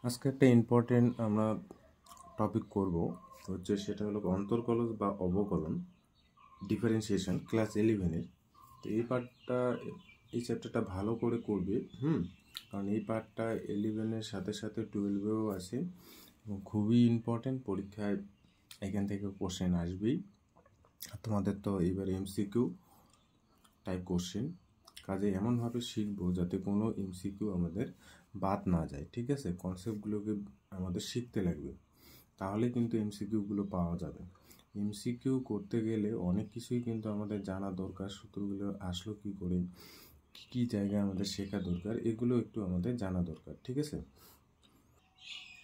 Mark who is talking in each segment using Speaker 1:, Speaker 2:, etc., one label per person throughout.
Speaker 1: আজকে একটা ইম্পর্টেন্ট আমরা টপিক করব, হচ্ছে সেটা হলো অন্তর্কলজ বা অবকলন ডিফারেন্সিয়েশন ক্লাস 11-এর। তো এই চ্যাপ্টারটা ভালো করে করবে, কারণ এই পার্টটা 11-এর সাথে সাথে 12-এও আছে এবং খুবই ইম্পর্টেন্ট। পরীক্ষায় এখান থেকে কোশ্চেন আসবেই। তোমাদের তো এইবার এমসিকিউ টাইপ কোশ্চেন, কাজে এমনভাবে শিখবো যাতে কোনো এমসিকিউ আমাদের বাদ না যায়। ঠিক আছে, কনসেপ্টগুলোকে আমাদের শিখতে লাগবে, তাহলে কিন্তু এমসিকিউগুলো পাওয়া যাবে। এমসিকিউ করতে গেলে অনেক কিছুই কিন্তু আমাদের জানা দরকার। সূত্রগুলো আসলো কী করে, কী কী জায়গায় আমাদের শেখা দরকার, এগুলো একটু আমাদের জানা দরকার। ঠিক আছে,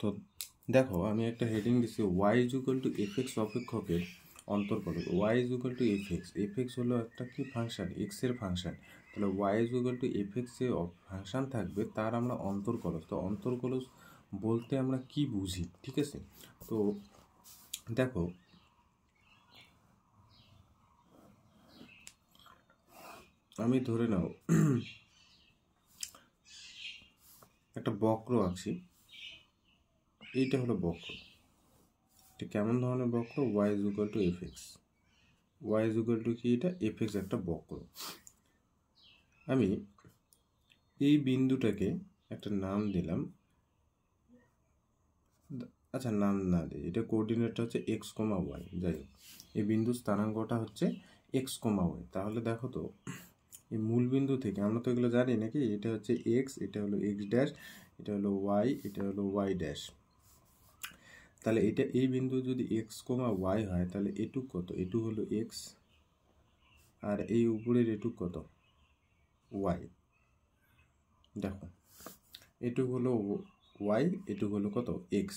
Speaker 1: তো দেখো আমি একটা হেডিং দিচ্ছি, y is equal to F x অপেক্ষকের অন্তর্কলজ। Y is equal to F x, f x হলো একটা কি ফাংশন, এক্সের ফাংশন। তাহলে y is equal to F x যে ফাংশন থাকবে তার আমরা অন্তর্কলজ। তো অন্তর্কলজ বলতে আমরা কি বুঝি? ঠিক আছে, তো দেখো আমি ধরে নাও একটা বক্র আঁকছি, এইটা হলো বক্র। এটা কেমন ধরনের বক্র? Y is equal to F x. Y is equal to কি? এটা এফ এক্স একটা বক্র। আমি এই বিন্দুটাকে একটা নাম দিলাম, আচ্ছা নাম না দিই, এটা কোঅর্ডিনেটটা হচ্ছে এক্স কমা ওয়াই। যাই হোক, এই বিন্দু স্থানাঙ্কটা হচ্ছে এক্স কমা ওয়াই। তাহলে দেখো তো, এই মূল বিন্দু থেকে আমরা তো এগুলো জানি নাকি, এটা হচ্ছে এক্স, এটা হলো এক্স ড্যাশ, এটা হলো ওয়াই, এটা হলো ওয়াই ড্যাশ। তাহলে এটা এই বিন্দু যদি এক্স কমা ওয়াই হয়, তাহলে এটুক কত? এটুক হলো এক্স, আর এই উপরের এটুক কত? ওয়াই। দেখো এটুক হলো ওয়াই, এটুক হলো কত? এক্স।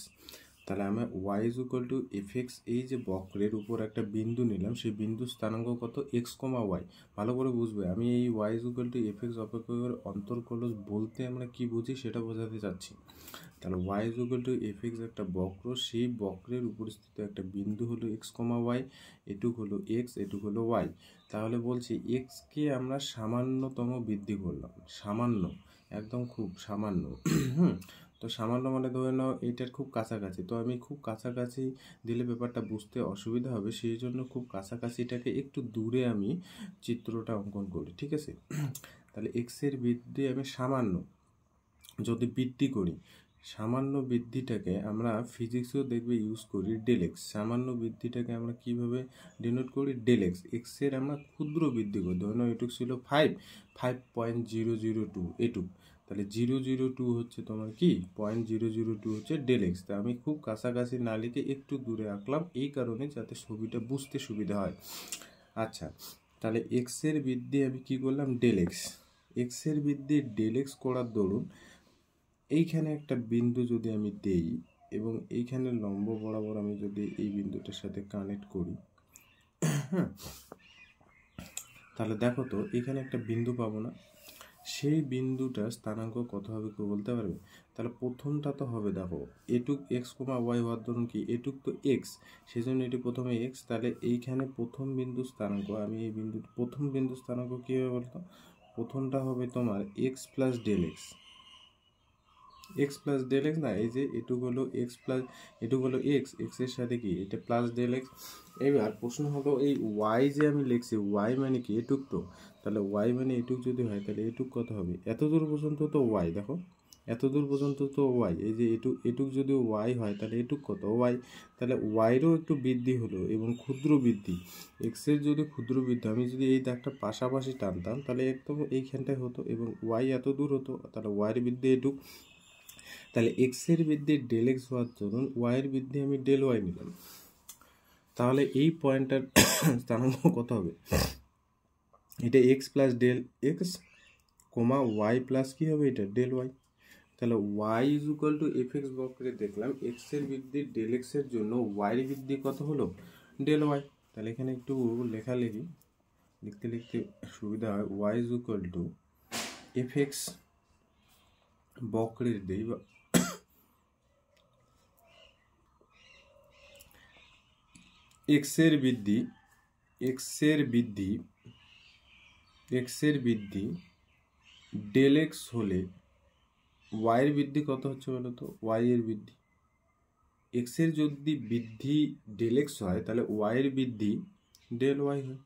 Speaker 1: তাহলে আমরা Y is equal to F x, এই যে বক্রের উপর একটা বিন্দু নিলাম, সেই বিন্দু স্থানাঙ্ক কত? X comma y. ভালো করে বুঝবে, আমি এই y is equal to F x অপেক্ষকের অন্তর্কলজ বলতে আমরা কি বুঝি সেটা বোঝাতে চাচ্ছি। তাহলে y is equal to F x একটা বক্র, সেই বক্রের উপস্থিত একটা বিন্দু হলো এক্স কমা ওয়াই, এটুক হলো এক্স, এটুক হলো ওয়াই। তাহলে বলছি এক্সকে আমরা সামান্যতম বৃদ্ধি করলাম, সামান্য, একদম খুব সামান্য। তো সামান্য মানে ধরে নাও এটার খুব কাছাকাছি, তো আমি খুব কাছাকাছি দিলে ব্যাপারটা বুঝতে অসুবিধা হবে, সেই জন্য খুব কাছাকাছিটাকে একটু দূরে আমি চিত্রটা অঙ্কন করি। ঠিক আছে, তাহলে এক্সের বৃদ্ধি আমি সামান্য যদি বৃদ্ধি করি, সামান্য বৃদ্ধিটাকে আমরা ফিজিক্সেও দেখবে ইউজ করি ডেল এক্স। সামান্য বৃদ্ধিটাকে আমরা কিভাবে ডিনোট করি? Del X. এক্সের আমরা ক্ষুদ্র বৃদ্ধি করি, ধরুন এটুক ছিল 5.002 এটুক, তাহলে 002 হচ্ছে তোমার কি 0.002 হচ্ছে ডেল এক্স। তা আমি খুব কাছাকাছি না লিখে একটু দূরে আঁকলাম, এই কারণে যাতে ছবিটা বুঝতে সুবিধা হয়। আচ্ছা, তাহলে এক্সের বৃদ্ধি আমি কি করলাম? Del X. এক্সের বৃদ্ধি ডেল এক্স করার দরুন এইখানে একটা বিন্দু যদি আমি দেই এবং এইখানে লম্ব বরাবর আমি যদি এই বিন্দুটার সাথে কানেক্ট করি, তাহলে দেখো তো এখানে একটা বিন্দু পাবো না? সেই বিন্দুটার স্থানাঙ্ক কত হবে কেউ বলতে পারবে? তাহলে প্রথমটা তো হবে, দেখো এটুক এক্স কমা ওয়াই হওয়ার ধরুন কি এটুক তো এক্স, সেই জন্য এটি প্রথমে এক্স। তাহলে এইখানে প্রথম বিন্দু স্থানাঙ্ক, আমি এই বিন্দু প্রথম বিন্দু স্থানাঙ্ক কী হবে বলতো? প্রথমটা হবে তোমার X plus del X. X plus del X না, এই যে এটুক হলো এক্স প্লাস, এটুক হলো এক্স, এক্সের সাথে কি এটা প্লাস ডেল এক্স। এবার প্রশ্ন হলো এই ওয়াই যে আমি লিখছি, ওয়াই মানে কি এটুক, তো তাহলে ওয়াই মানে এটুক যদি হয় তাহলে এটুক কত হবে? এত দূর পর্যন্ত তো ওয়াই, দেখো এত দূর পর্যন্ত তো ওয়াই, এই যে এটুক, এটুক যদি ওয়াই হয় তাহলে এটুক কত? ওয়াই। তাহলে ওয়াইরও একটু বৃদ্ধি হলো এবং ক্ষুদ্র বৃদ্ধি। এক্সের যদি ক্ষুদ্র বৃদ্ধি, আমি যদি এই দাগটা পাশাপাশি টানতাম তাহলে একদম এইখানটায় হতো এবং ওয়াই এত দূর হতো, তাহলে ওয়াইয়ের বৃদ্ধি এটুক। তাহলে এক্সের বৃদ্ধি ডেল এক্স হওয়ার ধরুন ওয়াইয়ের বৃদ্ধি আমি ডেল ওয়াই নিলাম, তাহলে এই পয়েন্টটার স্থানাঙ্ক কত হবে? এটা x plus del x comma y plus কী হবে? এটা ডেল ওয়াই। তাহলে y is equal to F x বক্রে দেখলাম এক্সের বৃদ্ধি ডেল এক্সের জন্য ওয়াইয়ের বৃদ্ধি কত হলো? Del y. তাহলে এখানে একটু লেখালেখি, লিখতে লিখতে সুবিধা হয়। Y is equal to F x বক্রের দেই বা এক্সের বৃদ্ধি, এক্সের বৃদ্ধি, এক্সের বৃদ্ধি ডেল এক্স হলে ওয়াইয়ের বৃদ্ধি কত হচ্ছে বলো তো, ওয়াই এর বৃদ্ধি, এক্সের যদি বৃদ্ধি ডেল এক্স হয় তাহলে ওয়াইয়ের বৃদ্ধি ডেল ওয়াই হয়।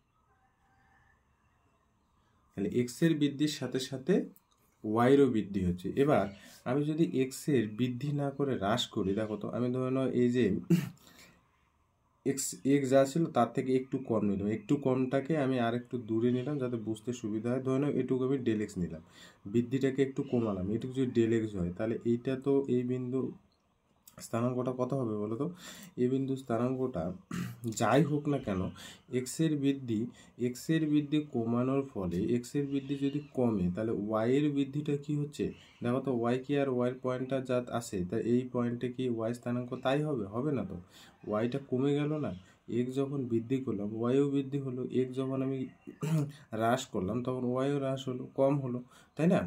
Speaker 1: তাহলে এক্সের বৃদ্ধির সাথে সাথে ওয়াইয়েরও বৃদ্ধি হচ্ছে। এবার আমি যদি এক্সের বৃদ্ধি না করে হ্রাস করি, দেখো তো আমি ধরে নাও এই যে এক্স যা ছিল তার থেকে একটু কম নিলাম, একটু কমটাকে আমি আর একটু দূরে নিলাম যাতে বুঝতে সুবিধা হয়। ধরে নাও এটুকু আমি ডেল এক্স নিলাম, বৃদ্ধিটাকে একটু কমালাম, এটুকু যদি ডেল এক্স হয় তাহলে এইটা তো এই বিন্দু স্থানাঙ্কটা কত হবে বলো তো? এই বিন্দু স্থানাঙ্কটা যাই হোক না কেন, এক্সের বৃদ্ধি কমানোর ফলে এক্সের বৃদ্ধি যদি কমে তাহলে ওয়াইয়ের বৃদ্ধিটা কি হচ্ছে দেখো তো, ওয়াই কি আর ওয়াইয়ের পয়েন্টটা যা আছে তা এই পয়েন্টে কি ওয়াই স্থানাঙ্ক তাই হবে? হবে না তো, ওয়াইটা কমে গেল না। এক্স যখন বৃদ্ধি করলাম ওয়াইও বৃদ্ধি হলো, এক্স যখন আমি হ্রাস করলাম তখন ওয়াইও হ্রাস হলো, কম হলো, তাই না?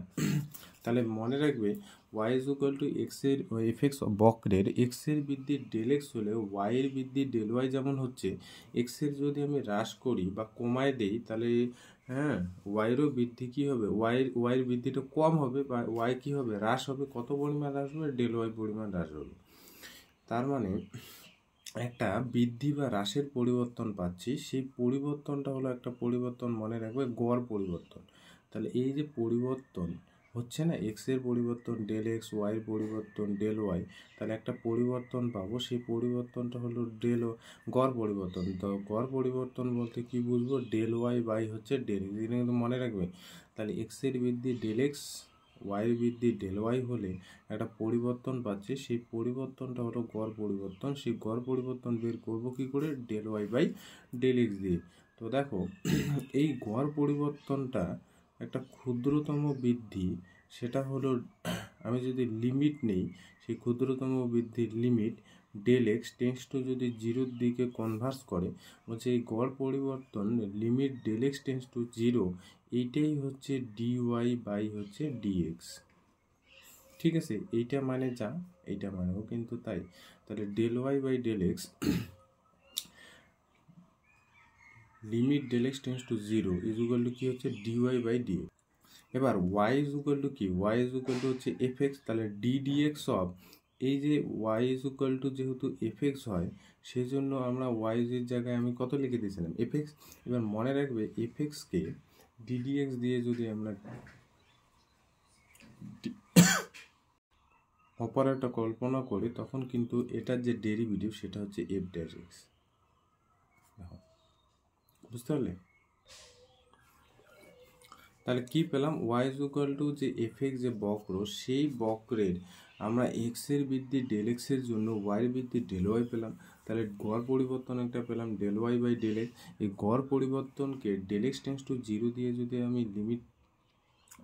Speaker 1: তাহলে মনে রাখবে ওয়াই ইজ ইকুয়াল টু এক্সের এফএক্স বক্রের এক্সের বৃদ্ধি ডেল এক্স হলে ওয়াইয়ের বৃদ্ধি ডেল ওয়াই যেমন হচ্ছে, এক্সের যদি আমি হ্রাস করি বা কমায় দেই তাহলে হ্যাঁ ওয়াইয়েরও বৃদ্ধি কী হবে, ওয়াইয়ের বৃদ্ধিটা কম হবে বা ওয়াই কী হবে, হ্রাস হবে। কত পরিমাণ হ্রাস হবে? ডেল ওয়াই পরিমাণ হ্রাস হবে। তার মানে একটা বৃদ্ধি বা হ্রাসের পরিবর্তন পাচ্ছি, সেই পরিবর্তনটা হলো একটা পরিবর্তন, মনে রাখবে গড় পরিবর্তন। তাহলে এই যে পরিবর্তন হচ্ছে না, এক্সের পরিবর্তন ডেল এক্স, ওয়াইয়ের পরিবর্তন ডেল ওয়াই, তাহলে একটা পরিবর্তন পাবো, সেই পরিবর্তনটা হলো গড় পরিবর্তন। তো গড় পরিবর্তন বলতে কি বুঝবো? ডেল ওয়াই বাই হচ্ছে ডেল এক্স, এটা কিন্তু মনে রাখবে। তাহলে এক্সের বৃদ্ধি ডেল এক্স, ওয়াইয়ের বৃদ্ধি ডেল ওয়াই হলে একটা পরিবর্তন পাচ্ছি, সেই পরিবর্তনটা হলো গড় পরিবর্তন। সেই গড় পরিবর্তন বের করবো কি করে? Del Y by del X দিয়ে। তো দেখো এই গড় পরিবর্তনটা একটা ক্ষুদ্রতম বৃদ্ধি, সেটা হলো আমি যদি লিমিট নেই, সেই ক্ষুদ্রতম বৃদ্ধির limit del x tends to যদি জিরোর দিকে কনভার্স করে, বলছে এই গড় পরিবর্তন limit del x tends to zero, এইটাই হচ্ছে ডিওয়াই বাই হচ্ছে ডিএক্স। ঠিক আছে, এইটা মানে যা, এইটা মানেও কিন্তু তাই। তাহলে del Y by del X limit del x tends to zero is equal to কি হচ্ছে ডিওয়াই বাই ডিএক্স। এবার ওয়াই ইজ ইকুয়াল টু কি? ওয়াই ইজ ইকুয়াল টু হচ্ছে এফ এক্স, তাহলে ডি ডিএক্স অফ এই যে ওয়াই ইজ ইকুয়াল টু যেহেতু F X হয় সেই জন্য আমরা ওয়াই এর জায়গায় আমি কত লিখে দিয়েছিলাম? F x. এবার মনে রাখবে এফ এক্সকে ডিডিএক্স দিয়ে যদি আমরা অপারেটর কল্পনা করি তখন কিন্তু এটার যে ডেরিভেটিভ সেটা হচ্ছে এফ ড্যাশ এক্স। বুঝতে পারলে? তাহলে কি পেলাম? ওয়াই ইজ ইকুয়াল টু যে এফ এক্স যে বক্র, সেই বক্রের আমরা এক্সের বৃদ্ধি ডেল এক্সের জন্য ওয়াইয়ের বৃদ্ধি ডেল ওয়াই পেলাম। তাহলে গড় পরিবর্তন একটা পেলাম del Y by del X. এই গড় পরিবর্তনকে del x tends to zero দিয়ে যদি আমি লিমিট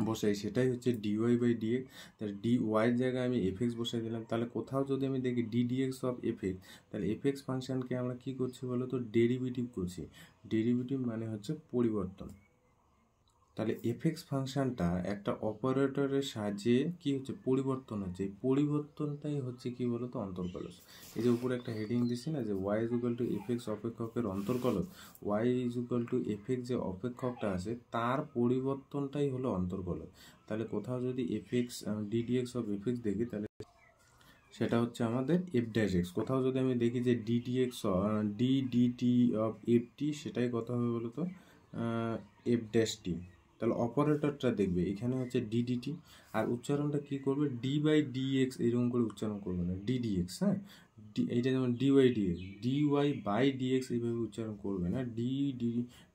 Speaker 1: বসাই সেটাই হচ্ছে ডিওয়াই বাই ডিএক্স। তাহলে ডি ওয়াইয়ের জায়গায় আমি এফ এক্স বসাই দিলাম। তাহলে কোথাও যদি আমি দেখি D D X of F X, তাহলে এফ এক্স ফাংশনকে আমরা কী করছি বলো তো? ডেরিভেটিভ করছি। ডেরিভেটিভ মানে হচ্ছে পরিবর্তন। তাহলে এফএক্স ফাংশনটা একটা অপারেটরের সাহায্যে কি হচ্ছে? পরিবর্তন হচ্ছে। এই পরিবর্তনটাই হচ্ছে কি বলতো? অন্তর্কলজ। এই যে উপরে একটা হেডিং দিচ্ছি না যে Y is equal to f x অপেক্ষকের অন্তর্কলজ, y is equal to f x যে অপেক্ষকটা আছে তার পরিবর্তনটাই হলো অন্তর্কলজ। তাহলে কোথাও যদি এফএক্স ডিডিএক্স অফ এফএক্স দেখি তাহলে সেটা হচ্ছে আমাদের এফ ড্যাশ এক্স। কোথাও যদি আমি দেখি যে D D X D D T of F T, সেটাই কথা হবে বলতো এফ ড্যাশ টি। তাহলে অপারেটরটা দেখবে এখানে হচ্ছে ডিডিটি, আর উচ্চারণটা কি করবে? ডি বাই ডিএক্স এরকম করে উচ্চারণ করবে না, ডিডিএক্স। হ্যাঁ, এইটা যেমন D Y D X, D Y by D X এইভাবে উচ্চারণ করবে না,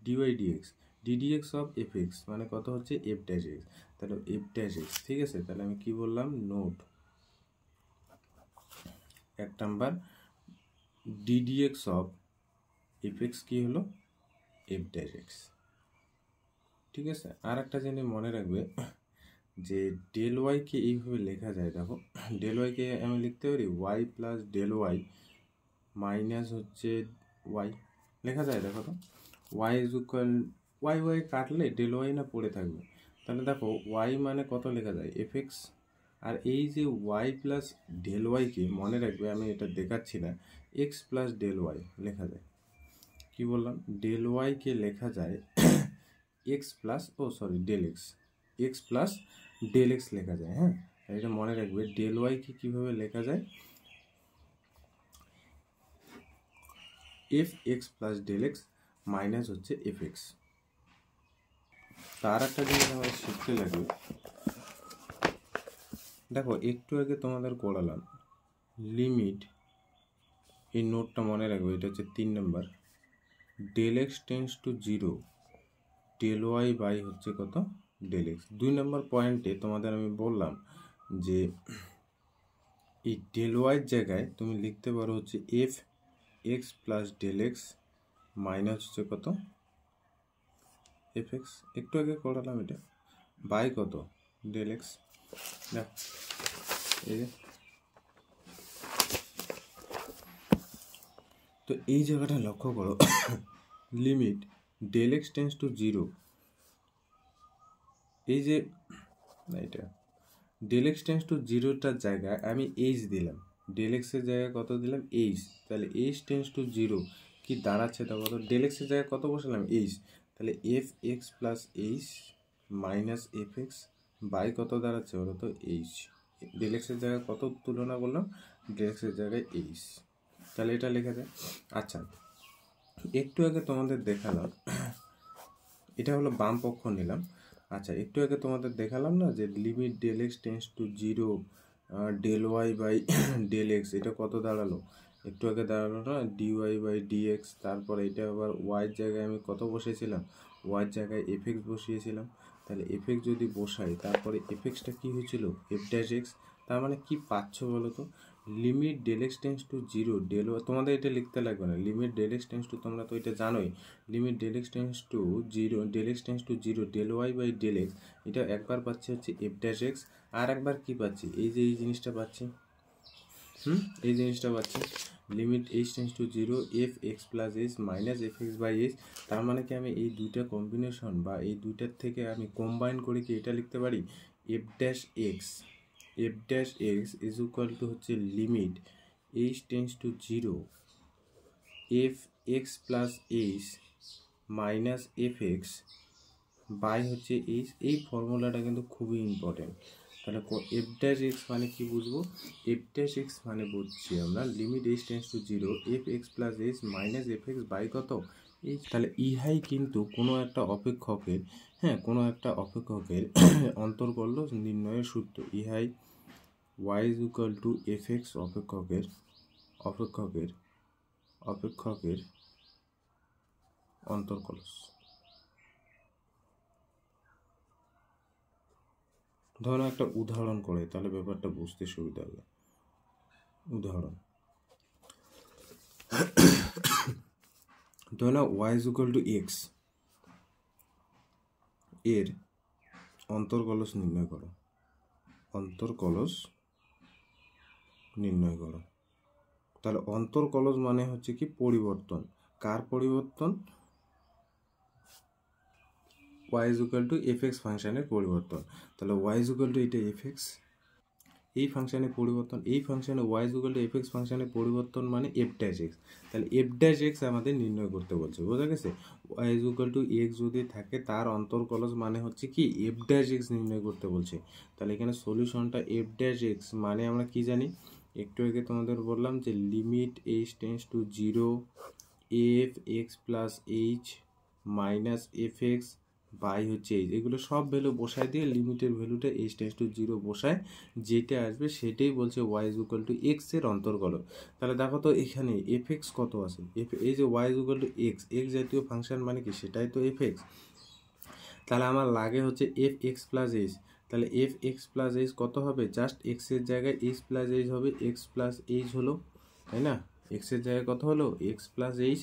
Speaker 1: D Y D X, D D X of F X মানে কত হচ্ছে? F dash x. তাহলে এফ ড্যাশ এক্স, ঠিক আছে। তাহলে আমি কি বললাম? Note 1 number ddx of F X কি হলো? F dash X. ঠিক আছে। আর একটা জিনিস মনে রাখবে যে ডেল ওয়াইকে এইভাবে লেখা যায়। দেখো ডেল ওয়াইকে আমি লিখতে পারি Y plus del Y minus হচ্ছে ওয়াই, লেখা যায়। দেখো তো Y is equal, Y Y কাটলে ডেল ওয়াই না পড়ে থাকবে। তাহলে দেখো ওয়াই মানে কত লেখা যায়? F x. আর এই যে ওয়াই প্লাস ডেল ওয়াইকে মনে রাখবে, আমি এটা দেখাচ্ছি না, এক্স প্লাস ডেল ওয়াই লেখা যায়। কি বললাম? ডেল ওয়াইকে লেখা যায় X plus del X, X plus del X লেখা যায়। হ্যাঁ, এটা মনে রাখবে, ডেল ওয়াইকে কীভাবে লেখা যায়, F x plus del X minus হচ্ছে এফ এক্স। তার একটা জিনিস আমাদের শিখতে লাগবে, দেখো একটু আগে তোমাদের করালাম লিমিট, এই নোটটা মনে রাখবে, এটা হচ্ছে 3 নম্বর, del x tends to 0 del Y by হচ্ছে কত ডেল এক্স। 2 নম্বর পয়েন্টে তোমাদের আমি বললাম যে এই ডেল ওয়াইয়ের জায়গায় তুমি লিখতে পারো হচ্ছে F x plus del X minus হচ্ছে কত এফ এক্স, একটু আগে করালাম এটা, বাই কত ডেল এক্স। দেখ এই যে, তো এই জায়গাটা লক্ষ্য করো, limit del x tends to 0, এই যে এটা ডেল এক্স টেন্স টু 0টার জায়গায় আমি এইচ দিলাম, ডেল এক্সের জায়গায় কত দিলাম এইচ, তাহলে এইচ টেন্স টু 0 কি দাঁড়াচ্ছে, তা কত, ডেল এক্সের জায়গায় কত বসালাম এইচ, তাহলে F x plus H minus F x by কত দাঁড়াচ্ছে ওরা তো এইচ, ডেল এক্সের জায়গায় কত তুলনা করলাম, ডেল এক্সের জায়গায় এইচ, তাহলে এটা লেখা যায়। আচ্ছা একটু আগে তোমাদের দেখালাম, এটা হলো বাম পক্ষ নিলাম। আচ্ছা একটু আগে তোমাদের দেখালাম না যে limit del x tends to 0 del Y by del X, এটা কত দাঁড়ালো, একটু আগে দাঁড়ালো না D Y by D X, তারপর এটা আবার ওয়াইয়ের জায়গায় আমি কত বসিয়েছিলাম, ওয়াইয়ের জায়গায় এফ এক্স বসিয়েছিলাম, তাহলে এফ এক্স যদি বসাই তারপরে এফ এক্সটা কী হয়েছিল এফ ড্যাশ এক্স, তার মানে কি পাচ্ছ বলো তো, limit del x tends to 0 del, তোমাদের এটা লিখতে লাগবে না, limit del x tends to, তোমরা তো এটা জানোই, limit del x tends to 0 del x tends to 0 del Y by del X, এটা একবার পাচ্ছি হচ্ছে এফ ড্যাশ এক্স, আর একবার কী পাচ্ছি এই যে এই জিনিসটা পাচ্ছি, এই জিনিসটা পাচ্ছি limit H tends to 0 F x plus H minus F x by H, তার মানে কি আমি এই দুইটা কম্বিনেশন বা এই দুইটার থেকে আমি কম্বাইন করে কি এটা লিখতে পারি, f dash x, f dash x is equal to হচ্ছে limit H tends to 0 F x plus H minus F x by হচ্ছে এইচ। এই ফর্মুলাটা কিন্তু খুবই ইম্পর্টেন্ট। তাহলে এফ ড্যাশ এক্স মানে কি বুঝবো, এফ ড্যাশ এক্স মানে বুঝছি আমরা limit H tends to 0 F x plus H minus F x by কত এইচ। তাহলে ইহাই কিন্তু কোনো একটা অপেক্ষকের, হ্যাঁ কোনো একটা অপেক্ষকের অন্তর্কল্য নির্ণয়ের সূত্র, ইহাই y is equal to F x অপেক্ষকের অন্তর্কলস। ধরো একটা উদাহরণ করে তাহলে ব্যাপারটা বুঝতে সুবিধা হবে। উদাহরণ, ধরো না y is equal to x এর অন্তর্কলস নির্ণয় করো, অন্তর্কলস নির্ণয় করো। তাহলে অন্তর্কলস মানে হচ্ছে কি পরিবর্তন, কার পরিবর্তন, y is equal to fx ফাংশনের পরিবর্তন। তাহলে y is equal to এটা fx, এই ফাংশনের পরিবর্তন, এই ফাংশনে y is equal to fx ফাংশনের পরিবর্তন মানে f dash x। তাহলে f dash x আমাদের নির্ণয় করতে বলছে, বোঝা গেছে। y is equal to x যদি থাকে তার অন্তর্কলস মানে হচ্ছে কি f dash x নির্ণয় করতে বলছে। তাহলে এখানে সলিউশনটা f dash x মানে আমরা কি জানি, একটু আগে তোমাদের বললাম যে limit h tends to 0 f x plus h minus F x by হচ্ছে এইচ, এগুলো সব ভ্যালু বসায় দিয়ে লিমিটের ভ্যালুটা এইচ টেন্স টু 0 বসায়, যেটা আসবে সেটাই বলছে y is equal to x এর অন্তর্গত। তাহলে দেখো তো এখানে এফ এক্স কত আছে, এই যে Y is equal to x, x জাতীয় ফাংশন মানে কি সেটাই তো এফ এক্স। তাহলে আমার লাগে হচ্ছে এফ এক্স প্লাস এইচ, তাহলে এফ এক্স প্লাস এইচ কত হবে, জাস্ট এক্সের জায়গায় এইচ প্লাস এইচ হবে, এক্স প্লাস এইচ হলো, তাই না, এক্সের জায়গায় কত হলো এক্স প্লাস এইচ।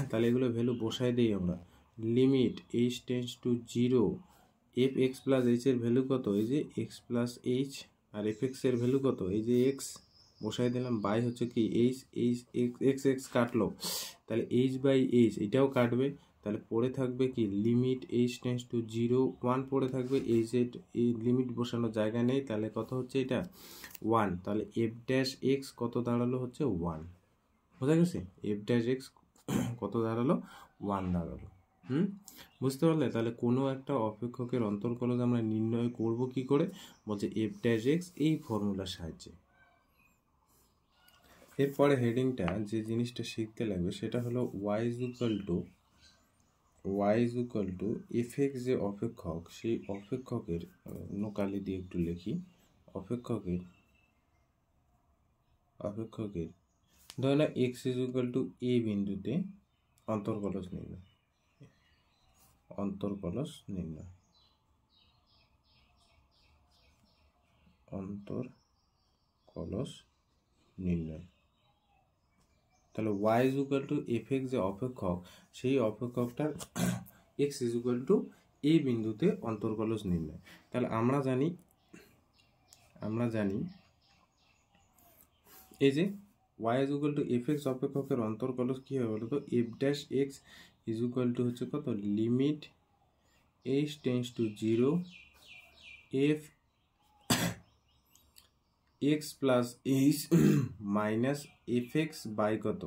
Speaker 1: তাহলে এগুলো ভ্যালু বসাই দিই আমরা, limit H tends to 0 F x plus এইচের ভ্যালু কত, এই যে এক্স প্লাস এইচ, আর এফ এক্সের ভ্যালু কত, এই যে এক্স বসাই দিলাম, বাই হচ্ছে কি এইচ, এইচ এক্স এক্স কাটলো, তাহলে এইচ বাই এইচ এটাও কাটবে, তাহলে পড়ে থাকবে কি লিমিট এইচ টেন্স টু 0 1 পড়ে থাকবে, এইচের এই লিমিট বসানোর জায়গা নেই, তাহলে কত হচ্ছে এটা 1, তাহলে এফ ড্যাশ এক্স কত দাঁড়ালো হচ্ছে 1, বোঝা গেছে, এফ ড্যাশ এক্স কত দাঁড়ালো 1 দাঁড়ালো। বুঝতে পারলে? তাহলে কোনো একটা অপেক্ষকের অন্তর্কলজ আমরা নির্ণয় করব কি করে? বলছে এফ ড্যাশ এক্স এই ফর্মুলার সাহায্যে। এরপরে হেডিংটা যে জিনিসটা শিখতে লাগবে সেটা হলো y is equal to F x যে অপেক্ষক, সেই অপেক্ষকের নোকালি দিয়ে একটু লিখি, অপেক্ষকের ধরে না x is equal to a বিন্দুতে অন্তর্কলজ নির্ণয়। তাহলে y is equal to F x যে অপেক্ষক, সেই অপেক্ষকটার x is equal to a বিন্দুতে অন্তর্কলজ নির্ণয়। তাহলে আমরা জানি এই যে Y is equal to F x অপেক্ষকের অন্তর্কলজ কী হবে বলো তো? F dash x is equal to হচ্ছে কত? Limit H tends to 0 F x plus H minus F x by কত?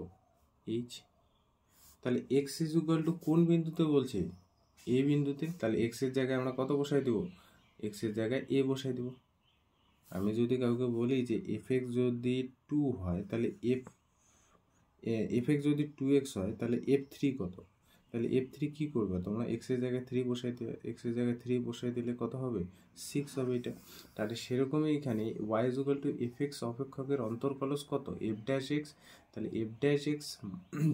Speaker 1: এইচ। তাহলে এক্স ইজ ইকুয়াল টু কোন বিন্দুতে বলছে? এ বিন্দুতে। তাহলে এক্সের জায়গায় আমরা কত বসাই দেবো? এক্সের জায়গায় এ বসাই দেবো। আমি যদি কাউকে বলি যে এফ এক্স যদি 2 হয় তাহলে এফ এক্স যদি 2x হয় তাহলে F3 কত? তাহলে F3 কি করবে তোমরা? এক্সের জায়গায় 3 বসাই দেবে। এক্সের জায়গায় 3 বসাই দিলে কত হবে? 6 হবে এটা। তাহলে সেরকমই এখানে y is equal to F x অপেক্ষকের অন্তর্কলজ কত? F dash x. তাহলে এফ ড্যাশ এক্স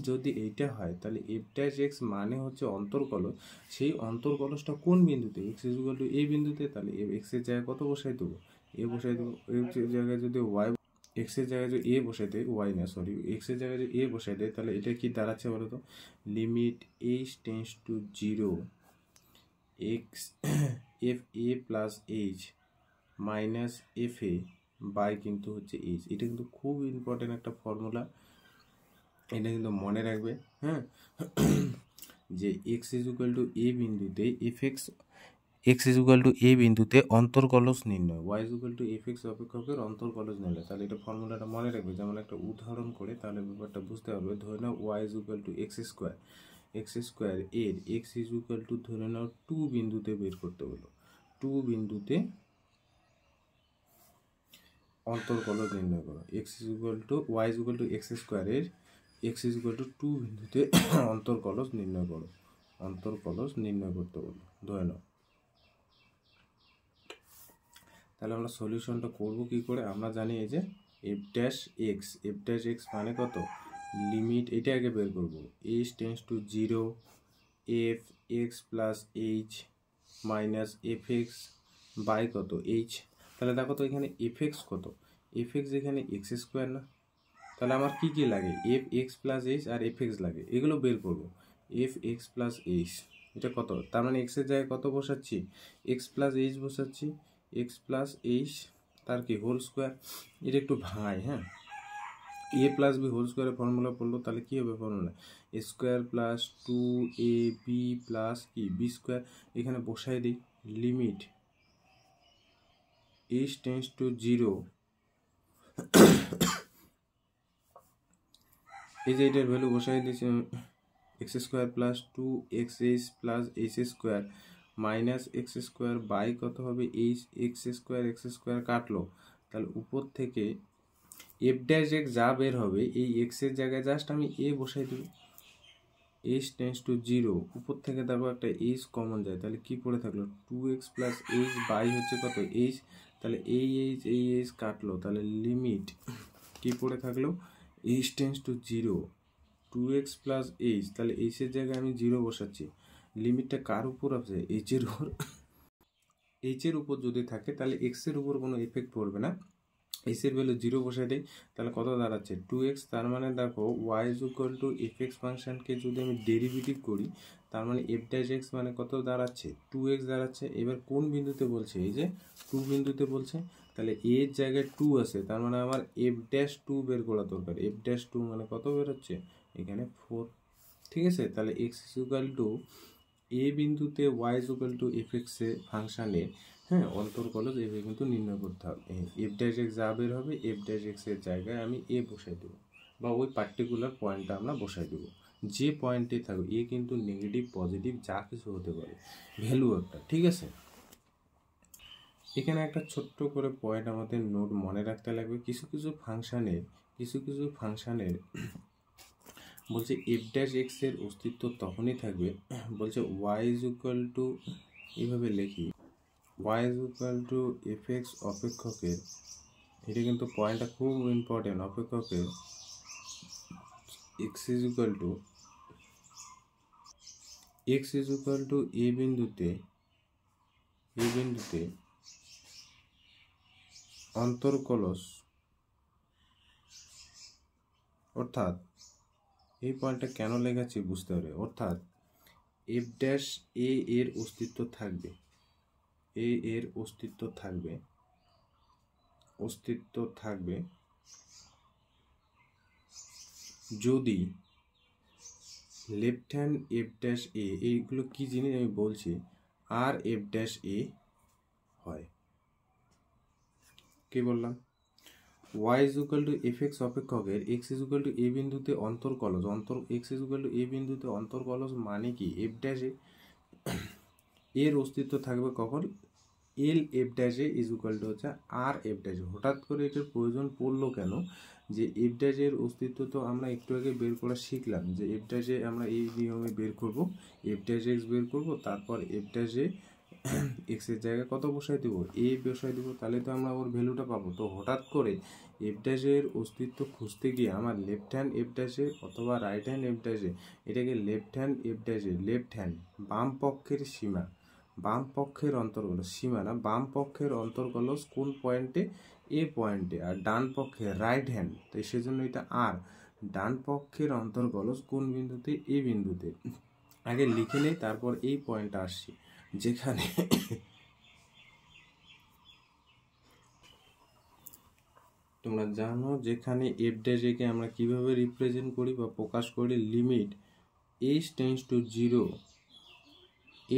Speaker 1: যদি এইটা হয় তাহলে এফ ড্যাশ এক্স মানে হচ্ছে অন্তর্কলজ। সেই অন্তর্কলজটা কোন বিন্দুতে? X is equal to a বিন্দুতে। তাহলে এক্সের জায়গায় কত বসাই দেবো? এ বসাই দেবো। এর জায়গায় যদি ওয়াই, এক্সের জায়গায় যদি এ বসাই দেয়, ওয়াই না সরি, এক্সের জায়গায় যদি এ বসাই দেয় তাহলে এটা কি দাঁড়াচ্ছে বলো তো? Limit H tends to 0 x f a plus H minus f a by কিন্তু হচ্ছে এইচ। এটা কিন্তু খুব ইম্পর্টেন্ট একটা ফর্মুলা, এটা কিন্তু মনে রাখবে। হ্যাঁ, যে x is equal to a বিন্দুতে x is equal to a বিন্দুতে অন্তর্কলজ নির্ণয়, y is equal to F x অপেক্ষকের অন্তর্কলজ নির্ণয়। তাহলে এটা ফর্মুলাটা মনে রাখবে, যেমন একটা উদাহরণ করে তাহলে ব্যাপারটা বুঝতে পারবে। ধরে নাও y is equal to x square এর এক্স ইজ ইকুয়াল টু ধরে নাও 2 বিন্দুতে বের করতে হলো। 2 বিন্দুতে অন্তর্কলজ নির্ণয় করো। X is equal to y is equal to x square এর এক্স ইজ ইকুয়াল টু 2 বিন্দুতে অন্তর্কলজ নির্ণয় করো। অন্তর্কলজ নির্ণয় করতে বলো ধরে নাও। তাহলে আমরা সলিউশনটা করব কি করে? আমরা জানি এই যে এফ ড্যাশ এক্স মানে কত? লিমিট, এটা আগে বের করবো, h tends to 0 F x plus H minus F x by কত? এইচ। তাহলে দেখো তো এখানে এফ এক্স কত? এফ এক্স এখানে এক্স স্কোয়ার না? তাহলে আমার কি কি লাগে? এফ এক্স প্লাস এইচ আর এফ এক্স লাগে, এগুলো বের করবো। এফ এক্স প্লাস এইচ এটা কত? তার মানে এক্সের জায়গায় কত বসাচ্ছি? এক্স প্লাস এইচ বসাচ্ছি। এক্স প্লাস এইচ তার কি হোল স্কোয়ার। এটা একটু ভাঙাই। হ্যাঁ, এ প্লাস বি হোল স্কোয়ারের ফর্মুলা পড়লো, তাহলে কী হবে ফর্মুলা? এ স্কোয়ার প্লাস 2ab প্লাস কি বি স্কোয়ার। এখানে বসাই দিই লিমিট এইচ টেন্স টু 0, এই যে এটার ভ্যালু বসাই দিয়েছি, x square plus 2xh plus h square minus x square by কত হবে? এইচ। এক্স স্কোয়ার কাটলো, তাহলে উপর থেকে এফ ড্যাশ এক্স যা বের হবে এই এক্সের জায়গায় জাস্ট আমি এ বসাই দেব। এইচ টেন্স টু 0, উপর থেকে দেখো একটা এইচ কমন যায়, তাহলে কি পড়ে থাকলো? 2x প্লাস এইচ বাই হচ্ছে কত? এইচ। তাহলে এই এইচ কাটলো, তাহলে লিমিট কি পড়ে থাকলো? H tends to 0 2x plus H, তাহলে এইচের জায়গায় আমি 0 বসাচ্ছি। লিমিটটা কার উপর আছে? এইচের উপর। এইচের উপর যদি থাকে তাহলে এক্সের উপর কোনো এফেক্ট পড়বে না। এক্সের ভ্যালু 0 বসাই দেয়, তাহলে কত দাঁড়াচ্ছে? 2x। তার মানে দেখো y is equal to F X ফাংশনকে যদি আমি ডেরিভেটিভ করি তার মানে এফ ড্যাশ এক্স মানে কত দাঁড়াচ্ছে? 2x দাঁড়াচ্ছে। এবার কোন বিন্দুতে বলছে? এই যে 2 বিন্দুতে বলছে, তাহলে এর জায়গায় 2 আছে, তার মানে আমার এফ ড্যাশ 2 বের করা দরকার। এফ ড্যাশ 2 মানে কত বের হচ্ছে? এখানে 4। ঠিক আছে, তাহলে x is equal to a বিন্দুতে y is equal to f এক্সের ফাংশানের হ্যাঁ অন্তর্কলজ এভাবে কিন্তু নির্ণয় করতে হবে। এফ ড্যাশ এক্স যা বের হবে এফ ড্যাশ এক্সের জায়গায় আমি এ বসাই দেবো, বা ওই পার্টিকুলার পয়েন্টটা আমরা বসাই দেবো। যে পয়েন্টে থাকবে এ কিন্তু নেগেটিভ পজিটিভ যা কিছু হতে পারে, ভ্যালু একটা, ঠিক আছে। এখানে একটা ছোট্ট করে পয়েন্ট আমাদের নোট মনে রাখতে লাগবে, কিছু কিছু ফাংশানের বলছে এফ ড্যাশ এক্স এর অস্তিত্ব তখনই থাকবে, বলছে ওয়াই ইজ ইকুয়াল টু, এইভাবে লিখি y is equal to F x অপেক্ষকের, এটা কিন্তু পয়েন্টটা খুব ইম্পর্টেন্ট, অপেক্ষকের x is equal to a বিন্দুতে অন্তর্কলস, অর্থাৎ এই পয়েন্টটা কেন লেখাচ্ছি বুঝতে হবে, অর্থাৎ এফ ড্যাশ এ এর অস্তিত্ব থাকবে, যদি left hand F dash a, এইগুলো কি জিনিস আমি বলছি, আর এফ ড্যাশ এ হয়। কি বললাম, y is equal to F x অপেক্ষকের x is equal to a বিন্দুতে অন্তর্কলস, x is equal to a বিন্দুতে অন্তর্কলস মানে কি, এফ ড্যাশে এর অস্তিত্ব থাকবে কখন, এল এফ ড্যাশে ইজ ইকুয়াল টু হচ্ছে আর এফ ড্যাশে। হঠাৎ করে এটার প্রয়োজন পড়লো কেন, যে এফ ড্যাশের অস্তিত্ব তো আমরা একটু আগে বের করা শিখলাম, যে এফ ড্যাশে আমরা এই নিয়মে বের করব, এফ ড্যাশ এক্স বের করব, তারপর এফ ড্যাশে এক্স এর জায়গায় কত বসাই দেবো, এ বসাই দেবো, তাহলে তো আমরা ওর ভ্যালুটা পাবো। তো হঠাৎ করে এফ ড্যাশের অস্তিত্ব খুঁজতে গিয়ে আমার লেফট হ্যান্ড এফ ড্যাশে অথবা রাইট হ্যান্ড এফ ড্যাশে, এটাকে লেফট হ্যান্ড এফ ড্যাশে, লেফট হ্যান্ড বাম পক্ষের সীমা, বাম পক্ষের অন্তর্কলস, সীমা না, বাম পক্ষের অন্তর্কলস কোন পয়েন্টে, এ পয়েন্টে, আর ডান পক্ষের রাইট হ্যান্ড, তাই সেজন্য এটা আর, ডান পক্ষের অন্তর্কলস কোন বিন্দুতে, এ বিন্দুতে। আগে লিখে নেই, তারপর এই পয়েন্টটা আসছি, যেখানে তোমরা জানো, যেখানে এফ ড্যাশ একে আমরা কিভাবে রিপ্রেজেন্ট করি বা প্রকাশ করি, limit h tends to 0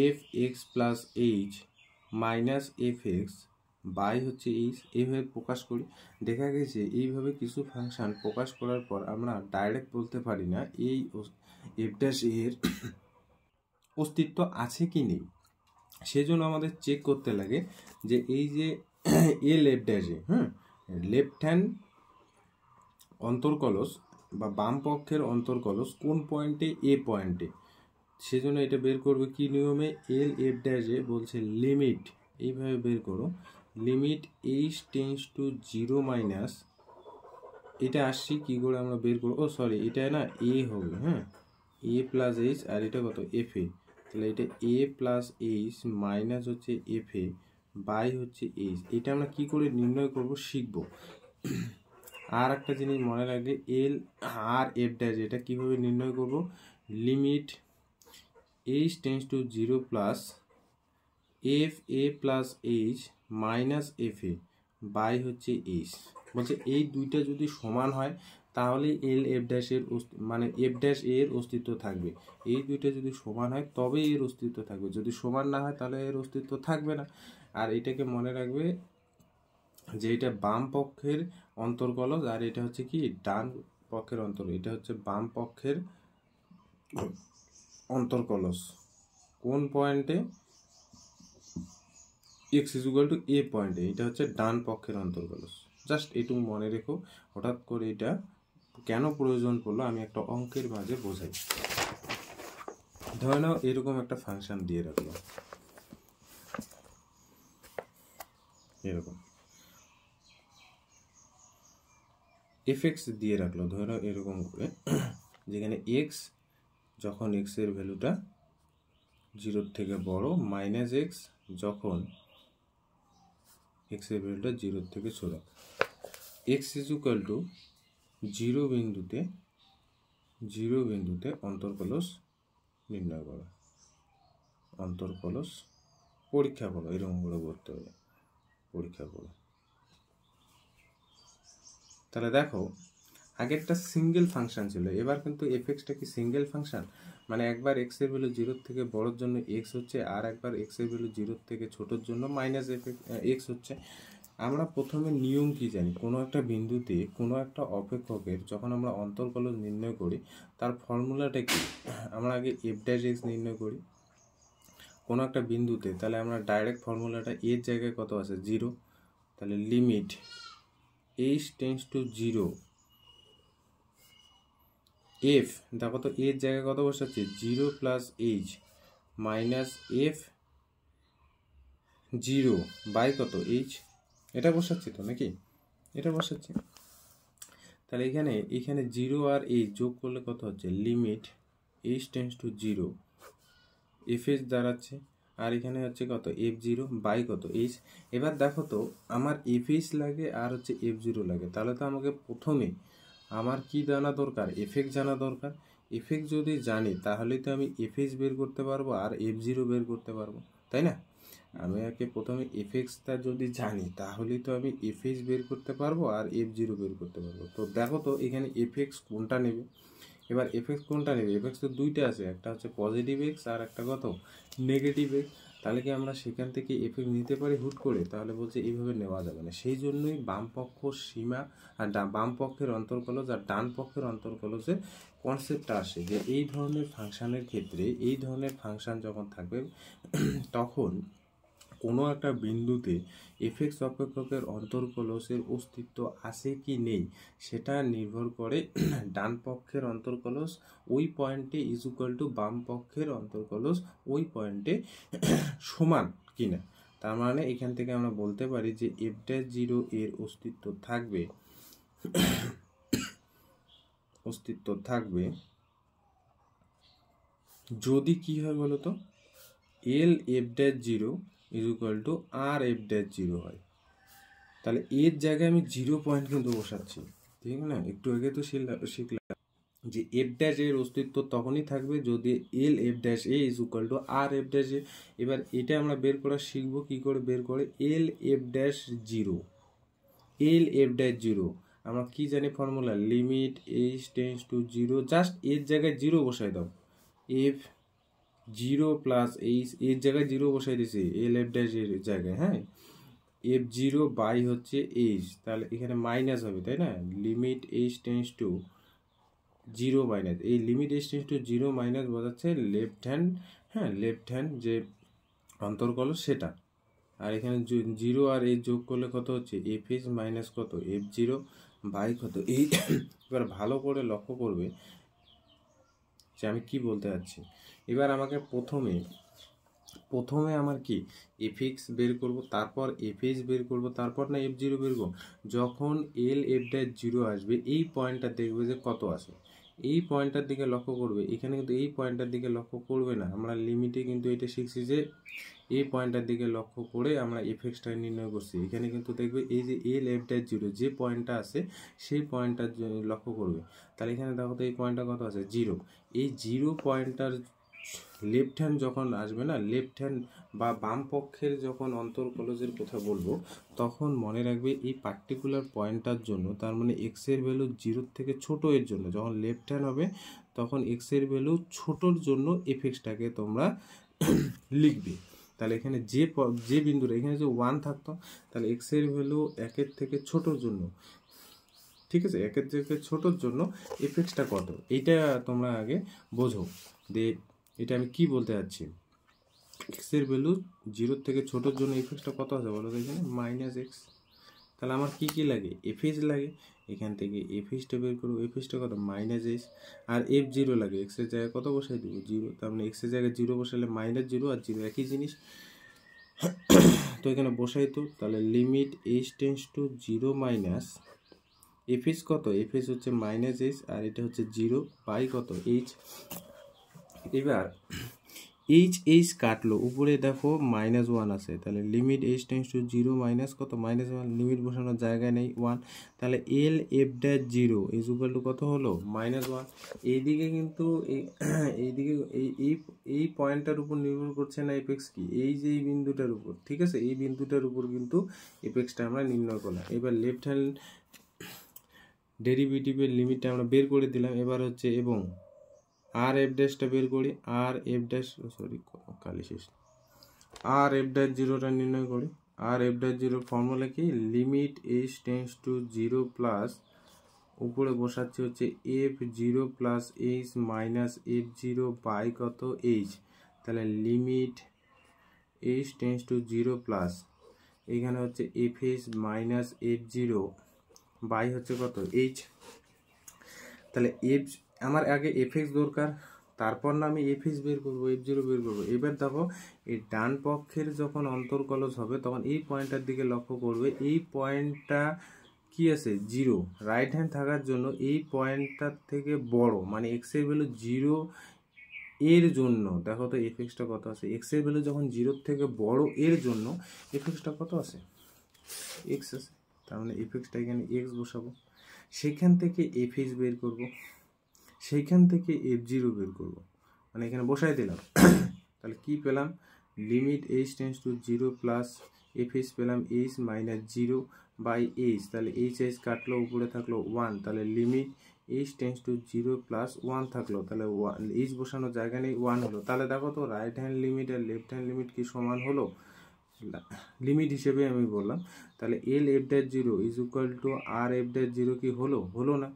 Speaker 1: F x plus H minus F x by হচ্ছে এইচ, এইভাবে প্রকাশ করি। দেখা গেছে এইভাবে কিছু ফাংশন প্রকাশ করার পর আমরা ডাইরেক্ট বলতে পারি না এই এফ ড্যাশ এর অস্তিত্ব আছে কি নেই, সেজন্য আমাদের চেক করতে লাগে যে এই যে এ লেফট ড্যাশে, লেফট হ্যান্ড অন্তর্কলস বা বাম পক্ষের অন্তর্কলস কোন পয়েন্টে, এ পয়েন্টে, সেজন্য এটা বের করবে কি নিয়মে, এল এফ ড্যাশে বলছে লিমিট, এইভাবে বের করো, limit h tends to 0 minus, এটা আসছি কি করে আমরা বের করবো, ও সরি এটা না এ হবে, এ প্লাস এইচ, আর এটা কত, এফ এ, তাহলে এটা এ প্লাস এইচ মাইনাস হচ্ছে এফ এ বাই হচ্ছে এইচ। এটা আমরা কি করে নির্ণয় করব শিখব। আর একটা জিনিস মনে রাখবে, এল আর এফ ড্যাশ, এটা কিভাবে নির্ণয় করব, limit h tends to 0 plus f a plus H minus f a by হচ্ছে এইচ। বলছে এই দুইটা যদি সমান হয় তাহলে এল এফ ড্যাশের মানে এফ ড্যাশ এর অস্তিত্ব থাকবে, এই দুইটা যদি সমান হয় তবে এর অস্তিত্ব থাকবে, যদি সমান না হয় তাহলে এর অস্তিত্ব থাকবে না। আর এটাকে মনে রাখবে যে এটা বাম পক্ষের অন্তর্কলস, আর এটা হচ্ছে কি ডান পক্ষের এটা হচ্ছে বাম পক্ষের অন্তর্কলস কোন পয়েন্টে, এক্স ইজ ইকুয়াল টু এ পয়েন্টে, এটা হচ্ছে ডান পক্ষের অন্তর্কলস। জাস্ট এটুকু মনে রেখো, হঠাৎ করে এটা কেন প্রয়োজন পড়লো আমি একটা অঙ্কের মাঝে বোঝাই। ধরে নাও এরকম একটা ফাংশন দিয়ে রাখলো, এরকম এফ এক্স দিয়ে রাখলো, ধরে নাও এরকম করে, যেখানে এক্স যখন এক্স এর ভ্যালুটা 0 থেকে বড়, মাইনাস এক্স যখন এক্স এর ভ্যালুটা 0 থেকে ছোট, এক্স ইজ ইকুয়াল টু 0 বিন্দুতে অন্তর্কলস নির্ণয় করো, অন্তর্কলস পরীক্ষা করো, এরকম করে করতে হবে, পরীক্ষা করো। তাহলে দেখো আগেরটা সিঙ্গেল ফাংশন ছিল, এবার কিন্তু এফ এক্সটা কি সিঙ্গেল ফাংশন, মানে একবার এক্স এর ভ্যালু 0 থেকে বড়োর জন্য এক্স হচ্ছে, আর একবার এক্স এর ভ্যালু 0 থেকে ছোটোর জন্য মাইনাস এক্স হচ্ছে। আমরা প্রথমে নিয়ম কি জানি, কোনো একটা বিন্দুতে কোনো একটা অপেক্ষকের যখন আমরা অন্তর্কলজ নির্ণয় করি তার ফর্মুলাটা কি, আমরা আগে f'(x) নির্ণয় করি কোনো একটা বিন্দুতে, তাহলে আমরা ডাইরেক্ট ফর্মুলাটা এর জায়গায় কত আছে 0, তাহলে limit h tends to 0 f, দেখো তো এর জায়গায় কত বসাচ্ছি 0 plus h minus f 0 by কত h, এটা বসাচ্ছি তো নাকি, এটা বসাচ্ছি। তাহলে এখানে 0 আর h যোগ করলে কত হচ্ছে limit h tends to 0 fh দাঁড়াচ্ছে, আর এখানে হচ্ছে কত f0 বাই কত h। এবার দেখো তো আমার fh লাগে আর হচ্ছে f0 লাগে, তাহলে তো আমাকে প্রথমে আমার কি জানা দরকার, fx জানা দরকার। fx যদি জানি তাহলে তো আমি fh বের করতে পারবো আর f0 বের করতে পারবো, তাই না? আমি আগে প্রথমে fxটা যদি জানি তাহলে তো আমি fh বের করতে পারবো আর f0 বের করতে পারবো। তো দেখো তো এখানে fx কোনটা নেবে, এবার fx কোনটা নেবে, fx তো দুইটা আছে, একটা হচ্ছে পজিটিভ x আর একটা কত নেগেটিভ x। তাহলে কি আমরা সেখান থেকে fx নিতে পারি হুট করে? তাহলে বলছে এইভাবে নেওয়া যাবে না। সেই জন্যই বাম পক্ষ সীমা আর বাম পক্ষের অন্তর্কলজ আর ডান পক্ষের অন্তর্কলজের কনসেপ্টটা আসে যে এই ধরনের ফাংশনের ক্ষেত্রে, এই ধরনের ফাংশন যখন থাকবে তখন কোনো একটা বিন্দুতে fx অপেক্ষকের অন্তর্কলজের অস্তিত্ব আছে কি নেই সেটা নির্ভর করে ডান পক্ষের অন্তর্কলজ ওই পয়েন্টে ইজ ইকুয়াল টু বাম পক্ষের অন্তর্কলজ ওই পয়েন্টে সমান কিনা। তার মানে এখান থেকে আমরা বলতে পারি যে f'0 এর অস্তিত্ব থাকবে যদি কি হয় বলতো, l f'0 is equal to R f'0 হয়। তাহলে এর জায়গায় আমি 0 পয়েন্ট কিন্তু বসাচ্ছি, ঠিক না? একটু আগে তো শিখলাম যে f' এর অস্তিত্ব তখনই থাকবে যদি l f' is equal to R f'। এবার এটা আমরা বের করা শিখবো কি করে বের করে, l f'0 আমরা কি জানি formula, limit h tends to 0, just এর জায়গায় 0 বসাই দাও, f0 প্লাস h, এর জায়গায় 0 বসাই দিছি l f' এর জায়গায়, হ্যাঁ f0 বাই হচ্ছে h, তাহলে এখানে মাইনাস হবে তাই না, limit h tends to 0 minus, এই limit h tends to 0 minus বোঝাচ্ছে লেফট হ্যান্ড, হ্যাঁ লেফট হ্যান্ড যে অন্তর্কলজ সেটা। আর এখানে 0 আর h যোগ করলে কত হচ্ছে fh মাইনাস কত f0 বাই কত এই। এবার ভালো করে লক্ষ্য করবে যে আমি কি বলতে চাচ্ছি। এবার আমাকে প্রথমে আমার কি fx বের করব, তারপর fh বের করব, তারপর না f0 বের করব। যখন l f'0 আসবে এই পয়েন্টটা দেখবে যে কত আছে, এই পয়েন্টটার দিকে লক্ষ্য করবে। এখানে কিন্তু এই পয়েন্টটার দিকে লক্ষ্য করবে না, আমরা লিমিটে কিন্তু এটা শিখছি যে এই পয়েন্টটার দিকে লক্ষ্য করে আমরা fxটা নির্ণয় করছি। এখানে কিন্তু দেখবে এই যে l f'0 যে পয়েন্টটা আছে সেই পয়েন্টটা লক্ষ্য করবে। তাহলে এখানে দেখো তো এই পয়েন্টটা কত আছে 0, এই 0 পয়েন্টটার লেফট হ্যান্ড যখন আসবে না, লেফট হ্যান্ড বা বাম পক্ষের যখন অন্তর্কলজের কথা বলবো তখন মনে রাখবে এই পার্টিকুলার পয়েন্টটার জন্য, তার মানে এক্স এর ভ্যালু 0 থেকে ছোট এর জন্য যখন লেফট হ্যান্ড হবে তখন এক্স এর ভ্যালু ছোটোর জন্য fxটাকে তোমরা লিখবে। তাহলে এখানে যে বিন্দুটা এখানে যে 1 থাকতো, তাহলে এক্স এর ভ্যালু 1 থেকে ছোটোর জন্য, ঠিক আছে, 1 থেকে ছোটোর জন্য fxটা কত এইটা তোমরা আগে বোঝো। এটা আমি কি বলতে যাচ্ছি, এক্স এর ভ্যালু 0 থেকে ছোটোর জন্য fxটা কত আছে বলো তো, এখানে মাইনাস এক্স। তাহলে আমার কি কি লাগে, fh লাগে, এখান থেকে fhটা বের করবো, fhটা কত মাইনাস এক্স, আর f0 লাগে, এক্স এর জায়গায় কত বসাই দেবো 0, তার মানে এক্স এর জায়গায় 0 বসালে মাইনাস 0 আর 0 একই জিনিস। তো এখানে বসাই তো, তাহলে limit h tends to 0 minus fh কত, fh হচ্ছে মাইনাস h আর এটা হচ্ছে 0 বাই কত h। এবার h কাটলো, উপরে দেখো -1 আছে, তাহলে limit h tends to 0 minus কত -1, লিমিট বসানোর জায়গায় নেই 1, তাহলে l f'0 is equal two কত হলো -1। এইদিকে কিন্তু এইদিকে এই পয়েন্টটার উপর নির্ভর করছে না fx কি, এই যে এই বিন্দুটার উপর, ঠিক আছে, এই বিন্দুটার উপর কিন্তু fxটা আমরা নির্ণয় করলাম। এবার লেফট হ্যান্ড ডেরিভেটিভের লিমিটটা আমরা বের করে দিলাম। এবার হচ্ছে এবং আর f'-টা বের করি, আর f', সরি কালি শেষ, আর f'0টা নির্ণয় করি, আর এফ ড্যাশ জিরোর ফর্মুলা কি, limit H tends to zero plus উপরে বসাচ্ছি হচ্ছে f zero plus H minus f zero by কত এইচ, তাহলে limit H tends to zero plus এইখানে হচ্ছে f h minus f zero by হচ্ছে কত এইচ। তাহলে এফ আমার আগে এফ এক্স দরকার, তারপর না আমি এফ এক্স বের করবো, এফ জিরো বের করবো। এবার দেখো এই ডান পক্ষের যখন অন্তর্কলজ হবে তখন এই পয়েন্টটার দিকে লক্ষ্য করবে, এই পয়েন্টটা কি আছে জিরো, রাইট হ্যান্ড থাকার জন্য এই পয়েন্টটার থেকে বড় মানে এক্স এর ভ্যালু জিরো এর জন্য দেখো তো এফ এক্সটা কত আছে, এক্স এর ভ্যালু যখন জিরোর থেকে বড় এর জন্য এফ এক্সটা কত আছে, এক্স আছে। তার মানে এফ এক্সটা এখানে এক্স বসাবো, সেখান থেকে এফ এইচ বের করবো, সেইখান থেকে এফ জিরো বের করবো, মানে এখানে বসাই দিলাম। তাহলে কি পেলাম, limit H tends to zero plus f h পেলাম h minus zero by h, তাহলে এইচ এইচ কাটলো উপরে থাকলো ওয়ান, তাহলে limit H tends to zero plus one থাকলো, তাহলে এইচ বসানোর জায়গা নেই ওয়ান হলো। তাহলে দেখো তো রাইট হ্যান্ড লিমিট আর লেফট হ্যান্ড লিমিট কি সমান হলো, লিমিট হিসেবে আমি বললাম। তাহলে L f dash zero is equal to R f dash zero কি হলো, হলো না।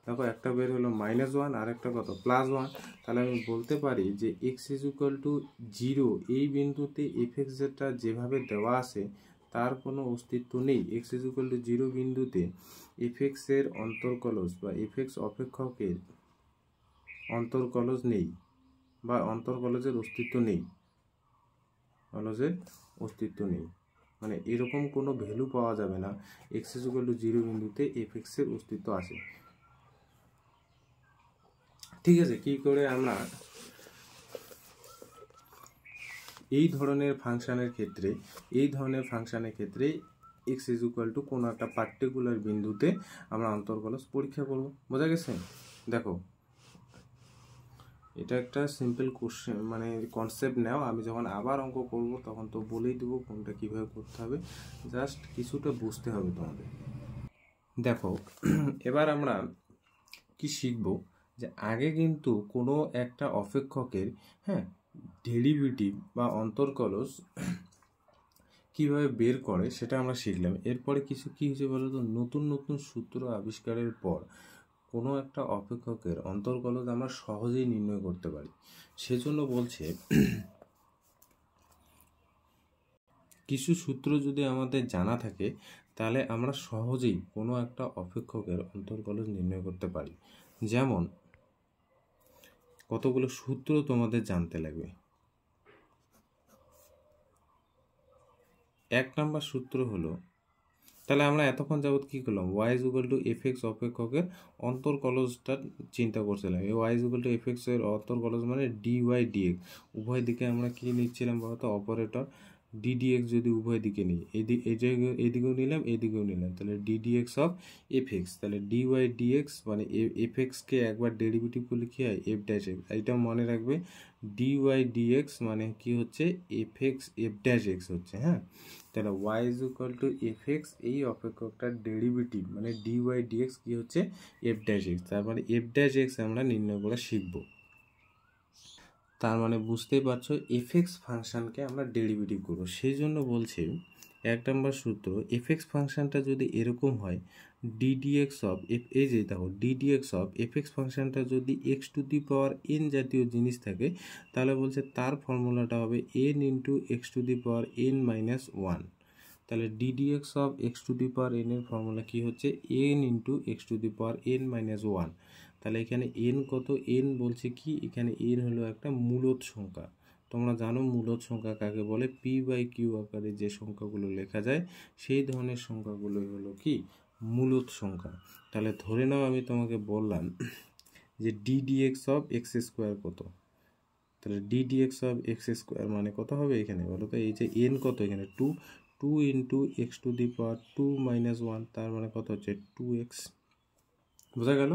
Speaker 1: দেখো একটা বের হলো মাইনাস ওয়ান আর একটা কত প্লাস ওয়ান, তাহলে আমি বলতে পারি যে x is equal two zero এই বিন্দুতে এফ এক্স যেটা যেভাবে দেওয়া আছে তার কোনো অস্তিত্ব নেই। X is equal two zero বিন্দুতে এফ এক্সের অন্তর্কলজ বা এফ এক্স অপেক্ষকের অন্তর্কলজ নেই বা অন্তর্কলজের অস্তিত্ব নেই, কলজের অস্তিত্ব নেই, মানে এরকম কোনো ভ্যালু পাওয়া যাবে না x is equal two zero বিন্দুতে এফ এক্সের অস্তিত্ব আছে। ঠিক আছে, কি করে আমরা এই ধরনের ফাংশনের ক্ষেত্রে এক্স ইজ ইকুয়াল টু কোনো একটা পার্টিকুলার বিন্দুতে আমরা অন্তর্কলজ পরীক্ষা করব, বোঝা গেছে। দেখো এটা একটা সিম্পল কোশ্চেন মানে কনসেপ্ট নাও, আমি যখন আবার অঙ্ক করব তখন তো বলেই দেবো কোনটা কিভাবে করতে হবে, জাস্ট কিছুটা বুঝতে হবে তোমাদের। দেখো এবার আমরা কি শিখব, যে আগে কিন্তু কোনো একটা অপেক্ষকের ডেরিভেটিভ বা অন্তর্কলজ কিভাবে বের করে সেটা আমরা শিখলাম। এরপরে কিছু কি হয়েছে বলো তো, নতুন নতুন সূত্র আবিষ্কারের পর কোনো একটা অপেক্ষকের অন্তর্কলজ আমরা সহজেই নির্ণয় করতে পারি। সেজন্য বলছে কিছু সূত্র যদি আমাদের জানা থাকে তাহলে আমরা সহজেই কোনো একটা অপেক্ষকের অন্তর্কলজ নির্ণয় করতে পারি। যেমন কতগুলো সূত্র তোমাদের জানতে লাগবে। এক নম্বর সূত্র হলো, তাহলে আমরা এতক্ষণ যাবত কি করলাম, y is equal to F x অপেক্ষকের অন্তর্কলজটা চিন্তা করছিলাম। এই y is equal to F x এর অন্তর্কলজ মানে ডি ওয়াই ডিএক্স, উভয় দিকে আমরা কি নিচ্ছিলাম বলতো, অপারেটর ডিডিএক্স যদি উভয় দিকে নিই, এদিকেও নিলাম এদিকেও নিলাম, তাহলে ডিডিএক্স অফ এফ এক্স, তাহলে ডি ওয়াই ডিএক্স মানে এফ এক্সকে একবার ডেরিভেটিভ করলে কি হয় এফ ড্যাশ এক্স, এটা মনে রাখবে। ডি ওয়াই ডিএক্স মানে কি হচ্ছে F x f dash x হচ্ছে, হ্যাঁ। তাহলে y is equal to F x এই অপেক্ষকটার ডেরিভেটিভ মানে ডি ওয়াই ডিএক্স কি হচ্ছে এফ ড্যাশ এক্স, তার মানে এফ ড্যাশ এক্স আমরা নির্ণয় করা শিখবো। তার মানে বুঝতেই পারছো এফ এক্স ফাংশনকে আমরা ডেরিভেটিভ করবো, সেই জন্য বলছে এক নম্বর সূত্র, এফ এক্স ফাংশনটা যদি এরকম হয় ডিডিএক্স অফ এফ, এই যে দেখো ডিডিএক্স অফ এফ এক্স ফাংশনটা যদি x to the power n জাতীয় জিনিস থাকে তাহলে বলছে তার ফর্মুলাটা হবে n into x to the power n minus one. তাহলে d d x of x to the power n এর ফর্মুলা কি হচ্ছে n into x to the power n minus one. তাহলে এখানে এন কত, এন বলছে কি, এখানে এন হলো একটা মূলদ সংখ্যা। তোমরা জানো মূলদ সংখ্যা কাকে বলে, পি বাই কিউ আকারে যে সংখ্যাগুলো লেখা যায় সেই ধরনের সংখ্যাগুলো হলো কি মূলদ সংখ্যা। তাহলে ধরে নাও আমি তোমাকে বললাম যে ডিডিএক্স অফ এক্স স্কোয়ার কত, তাহলে ডিডিএক্স অফ এক্স স্কোয়ার মানে কত হবে এখানে বলো তো, এই যে এন কত এখানে two, two into x to the power two minus one, তার মানে কত হচ্ছে টু এক্স, বোঝা গেল।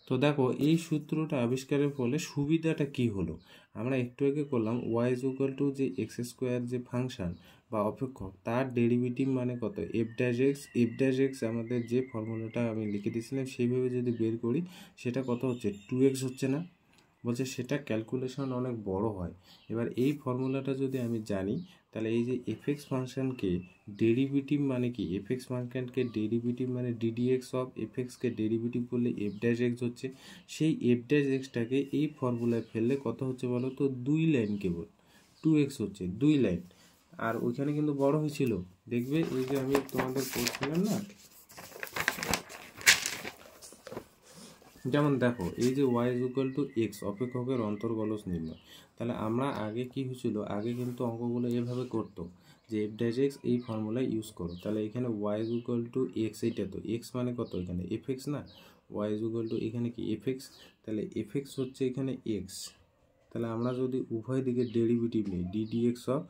Speaker 1: তো দেখো এই সূত্রটা আবিষ্কারের ফলে সুবিধাটা কি হলো, আমরা একটু আগে করলাম ওয়াই ইজ ইকুয়াল টু যে এক্স স্কোয়ার যে ফাংশন বা অপেক্ষক তার ডেরিভেটিভ মানে কত f dash x, f dash x আমাদের যে ফর্মুলাটা আমি লিখে দিয়েছিলাম সেইভাবে যদি বের করি সেটা কত হচ্ছে টু এক্স হচ্ছে না। বলছে সেটা ক্যালকুলেশন অনেক বড় হয়। এবার এই ফর্মুলাটা যদি আমি জানি, তাহলে এই যে এফএক্স ফাংশনকে ডেরিভেটিভ মানে কি, এফএক্স ফাংশনকে ডেরিভেটিভ মানে ডিডিএক্স অফ এফএক্সকে ডেরিভেটিভ করলে এফ ড্যাশ এক্স হচ্ছে, সেই এফ ড্যাশ এক্সটাকে এই ফর্মুলায় ফেললে কত হচ্ছে বলো তো, 2 লাইন, কেবল 2x হচ্ছে 2 লাইন। আর ওইখানে কিন্তু বড় হয়েছিল, দেখবে এই যে আমি তোমাদের বলছিলাম না, যেমন দেখো এই যে y = x অপেক্ষকের অন্তর্গলজ নির্ণয়। তাহলে আমরা আগে কি হয়েছিল, আগে কিন্তু অঙ্কগুলো এভাবে করতো যে এফ ড্যাশ এক্স এই ফর্মুলা ইউজ করো। তাহলে এখানে y = x, এইটা তো x মানে কত, এখানে fx না, y = এখানে কি fx, তাহলে fx হচ্ছে এখানে x। তাহলে আমরা যদি উভয় দিকে ডেরিভেটিভ নিই ddx অফ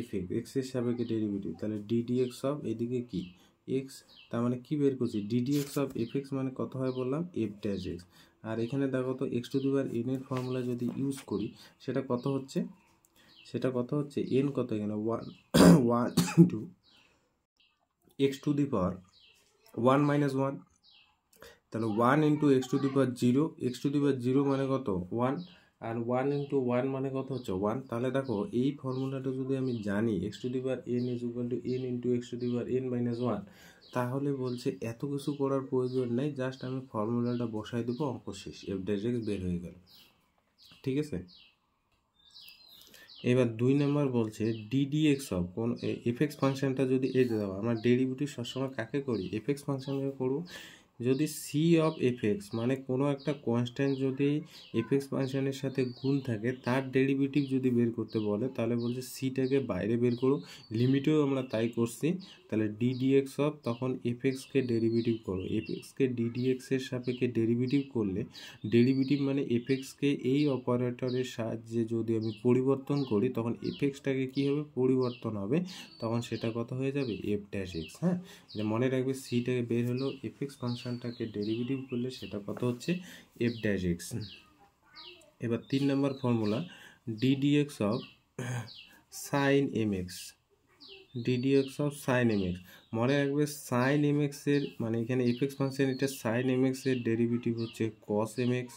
Speaker 1: fx, x এর সাপেক্ষে ডেরিভেটিভ, তাহলে ddx অফ এদিকে কি x, তার মানে কি বের করছি, ddx অফ fx মানে কত হয় বললাম, f ড্যাশ x। আর এখানে দেখো তো x⁴n এর ফর্মুলা যদি ইউজ করি সেটা কত হচ্ছে, n কত এখানে 1 1 ইন্টু x⁴1 - 1, তাহলে 1 ইন্টু x⁴0, x⁴0 মানে কত 1, আর 1 ইন্টু 1 মানে কত হচ্ছে 1। তাহলে দেখো এই ফর্মুলাটা যদি আমি জানি x⁴n = n ইন্টু x⁴n - 1, তাহলে বলছে এত কিছু করার প্রয়োজন নেই, জাস্ট আমি ফর্মুলাটা বসাই দেবো, অঙ্ক শেষ, এফ ড্যাশ এক্স বের হয়ে গেল। ঠিক আছে, এবার 2 নম্বর বলছে ddx অফ কোন এফএক্স ফাংশনটা যদি এই যে দাও, আমরা ডেরিভেটিভ সবসময় কাকে করি, এফএক্স ফাংশনকে করব। যদি সি অফ এফএক্স মানে কোনো একটা কনস্ট্যান্ট যদি এফএক্স ফাংশনের সাথে গুণ থাকে, তার ডেরিভেটিভ যদি বের করতে বলে, তাহলে বলছে সিটাকে বাইরে বের করো, লিমিটেও আমরা তাই করছি। তাহলে ডিডিএক্স অফ, তখন এফএক্সকে ডেরিভেটিভ করো, এফএক্সকে ডিডিএক্স এর সাপেক্ষে ডেরিভেটিভ করলে, ডেরিভেটিভ মানে এফএক্সকে এই অপারেটরের সাহায্যে যদি আমি পরিবর্তন করি, তখন এফএক্সটাকে কী হবে, পরিবর্তন হবে, তখন সেটা কত হয়ে যাবে, এফ ড্যাশ এক্স। হ্যাঁ, মনে রাখবে সিটাকে বের হলো, এফএক্স ফাংশনটাকে ডেরিভেটিভ করলে সেটা কত হচ্ছে, এফ ড্যাশ এক্স। এবার 3 নম্বর formula d d x of sine m x, d d x of sine m x. মনে রাখবে সাইন এম এক্স এর মানে এখানে এফএক্স ফাংশন, এটা সাইন এম এক্স এর ডেরিভেটিভ হচ্ছে কস এম এক্স।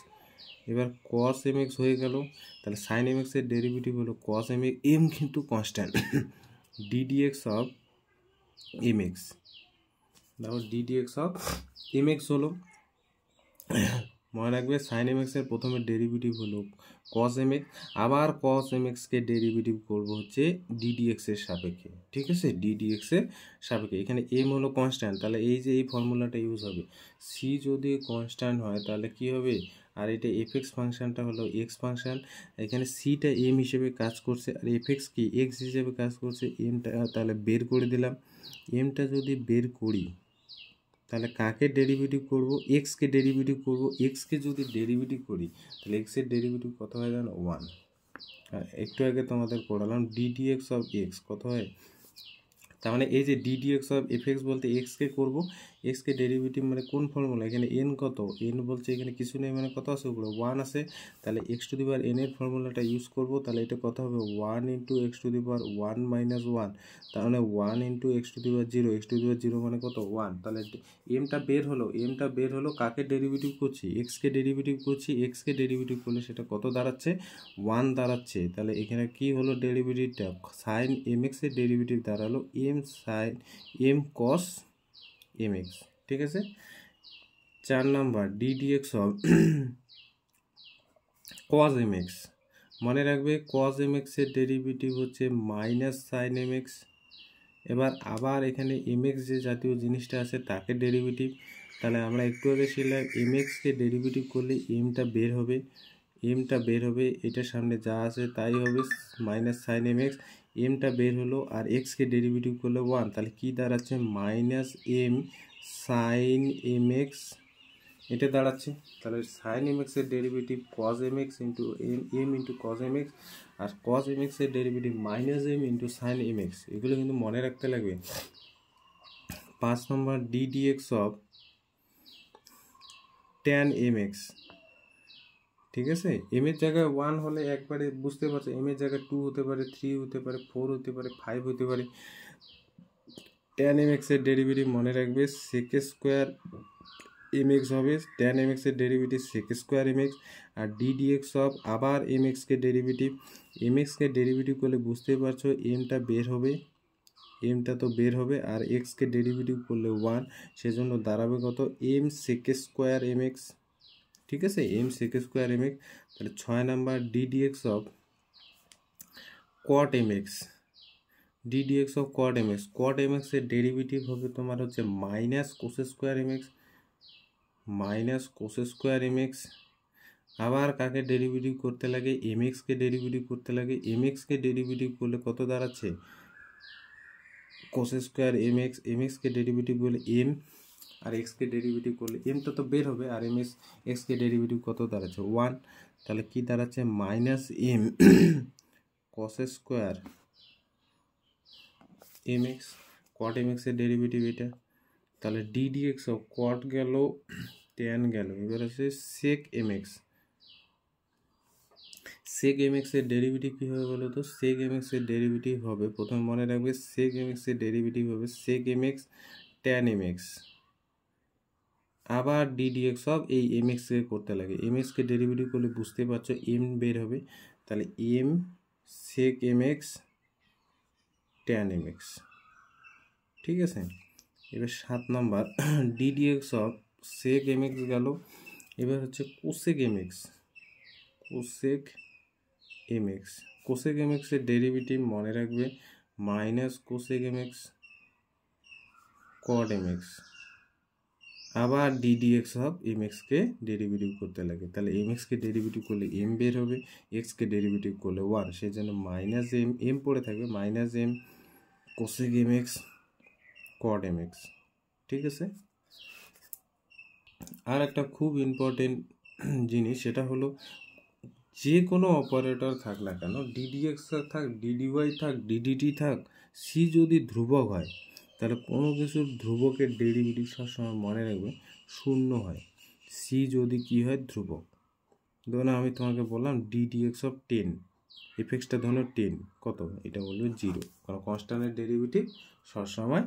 Speaker 1: এবার কস এম এক্স হয়ে গেল, তাহলে সাইন এম এক্স এর ডেরিভেটিভ হলো কস এম এক্স, এম কিন্তু constant, d d x of m x, দেখো ডিডিএক্স অফ এম এক্স হলো। মনে রাখবে সাইন এম এক্স এর প্রথমে ডেরিভেটিভ হলো কস এম এক্স, আবার কস এম এক্সকে ডেরিভেটিভ করবো হচ্ছে ডিডিএক্স এর সাপেক্ষে। ঠিক আছে, ডিডিএক্স এর সাপেক্ষে, এখানে এম হলো কনস্ট্যান্ট, তাহলে এই যে এই ফর্মুলাটা ইউজ হবে, সি যদি কনস্ট্যান্ট হয় তাহলে কি হবে, আর এটা এফএক্স ফাংশনটা হলো এক্স ফাংশন, এখানে সিটা এম হিসেবে কাজ করছে আর এফএক্স কি এক্স হিসেবে কাজ করছে, এমটা তাহলে বের করে দিলাম। এমটা যদি বের করি তাহলে কাকে ডেরিভেটিভ করব, এক্সকে ডেরিভেটিভ করব, এক্সকে যদি ডেরিভেটিভ করি তাহলে এক্সের ডেরিভেটিভ কত হয় জানো, 1। আর একটু আগে তোমাদের পড়ালাম ডিডিএক্স অফ এক্স কত হয়, তার মানে এই যে ডিডিএক্স অফ এফএক্স বলতে এক্সকে করব, এক্সকে ডেরিভেটিভ মানে কোন ফর্মুলা, এখানে এন কত, এন বলছে এখানে কিছু নেই মানে কত আছে উপরে 1 আছে, তাহলে x⁴n এর ফর্মুলাটা ইউজ করব, তাহলে এটা কত হবে 1 ইন্টু x⁴1 - 1, তাহলে 1 ইন্টু x⁴0, x⁴0 মানে কত 1, তাহলে এমটা বের হলো, কাকে ডেরিভেটিভ করছি, এক্সকে ডেরিভেটিভ করছি, এক্সকে ডেরিভেটিভ করলে সেটা কত দাঁড়াচ্ছে 1 দাঁড়াচ্ছে। তাহলে এখানে কি হলো ডেরিভেটিভটা, সাইন এম এক্স এর ডেরিভেটিভ দাঁড়ালো m sine m cos m x. ঠিক আছে, 4 number ddx of cos m x. মনে রাখবে কস এম এক্স এর ডেরিভেটিভ হচ্ছে মাইনাস সাইন এম এক্স। এবার আবার এখানে এম এক্স যে জাতীয় জিনিসটা আছে তাকে ডেরিভেটিভ, তাহলে আমরা একটু আগে ছিলাম এম এক্সকে ডেরিভেটিভ করলে এমটা বের হবে, এটার সামনে যা আছে তাই হবে, মাইনাস সাইন এম এক্স, এমটা বের হলো, আর এক্সকে ডেরিভেটিভ করলে 1, তাহলে কি দাঁড়াচ্ছে minus m sine m x, এটা দাঁড়াচ্ছে। তাহলে সাইন এম এক্স এর derivative cos m x into m into cos m x, আর কস এম এক্স এর derivative minus m into sine m x, এগুলো কিন্তু মনে রাখতে লাগবে। 5 নম্বর d d x of tan m x. ঠিক আছে, এম এর জায়গায় 1 হলে একবারে বুঝতে পারছো, এম এর জায়গায় 2 হতে পারে, 3 হতে পারে, 4 হতে পারে, 5 হতে পারে। ট্যান এম এক্স এর ডেরিভেটিভ মনে রাখবে সেক স্কোয়ার এম এক্স হবে, ট্যান এম এক্সের derivative sec square m x, আর ডিডিএক্স অফ আবার এম এক্সকে ডেরিভেটিভ, এম এক্সকে ডেরিভেটিভ করলে বুঝতেই পারছো এমটা বের হবে, এমটা তো বের হবে, আর এক্সকে ডেরিভেটিভ করলে 1, সেজন্য দাঁড়াবে কত m sec square m x, ঠিক আছে, m sec square m x. তাহলে 6 number ddx of cot m x, d d x of cot m x, cot m এক্সের ডেরিভেটিভ হবে তোমার হচ্ছে minus cos square m x, minus cos square m x. আবার কাকে derivative করতে লাগে, এম এক্সকে ডেরিভেটিভ করতে লাগে, এম এক্সকে ডেরিভেটিভ করলে কত দাঁড়াচ্ছে cos square m x, m এক্সকে ডেরিভেটিভ করলে এম, আর এক্সকে ডেরিভেটিভ করলে এমটা তো বের হবে, আর এম এক্স এক্সকে ডেরিভেটিভ কত দাঁড়াচ্ছে 1, তাহলে কি দাঁড়াচ্ছে minus m cos square m x, cot m এক্সের ডেরিভেটিভ এটা। তাহলে ডিডিএক্স অফ কট গেল, ট্যান গেল, এবার হচ্ছে সেক এম এক্স, সেক এম এক্সের ডেরিভেটিভ কী হবে বলো তো, সেক এম এক্সের ডেরিভেটিভ হবে, প্রথমে মনে রাখবে সেক এম এক্সের ডেরিভেটিভ হবে sec m x tan m x, আবার ডিডিএক্স অফ এই এম এক্সকে করতে লাগে, এম এক্সকে ডেরিভেটিভ করলে বুঝতে পারছো এম বের হবে, তাহলে m sec m x tan m x, ঠিক আছে। এবার 7 নাম্বার ddx of sec m x গেল, এবার হচ্ছে cosec m x, cosec m x, cosec m এক্সের ডেরিভেটিভ মনে রাখবে minus cosec m x cot m x, আবার ডিডিএক্স অফ এম এক্সকে ডেরিভেটিভ করতে লাগে, তাহলে এম এক্সকে ডেরিভেটিভ করলে এম বের হবে, এক্সকে ডেরিভেটিভ করলে 1, সেই জন্য মাইনাস এম, এম পড়ে থাকবে minus m cosec m x cot m x, ঠিক আছে। আর একটা খুব ইম্পর্টেন্ট জিনিস, সেটা হলো যে কোনো অপারেটর থাক না কেন, ডিডিএক্স থাক, ডিডিওয়াই থাক, ডিডিটি থাক, সি যদি ধ্রুবক হয় তাহলে কোনো কিছুর ধ্রুবকের ডেরিভেটিভ সবসময় মনে রাখবে 0 হয়, সি যদি কি হয় ধ্রুবক। ধরুন আমি তোমাকে বললাম ডিডিএক্স অফ 10, এফএক্সটা ধরো 10, কত এটা বলবে 0, কারণ কনস্ট্যান্টের ডেরিভেটিভ সবসময়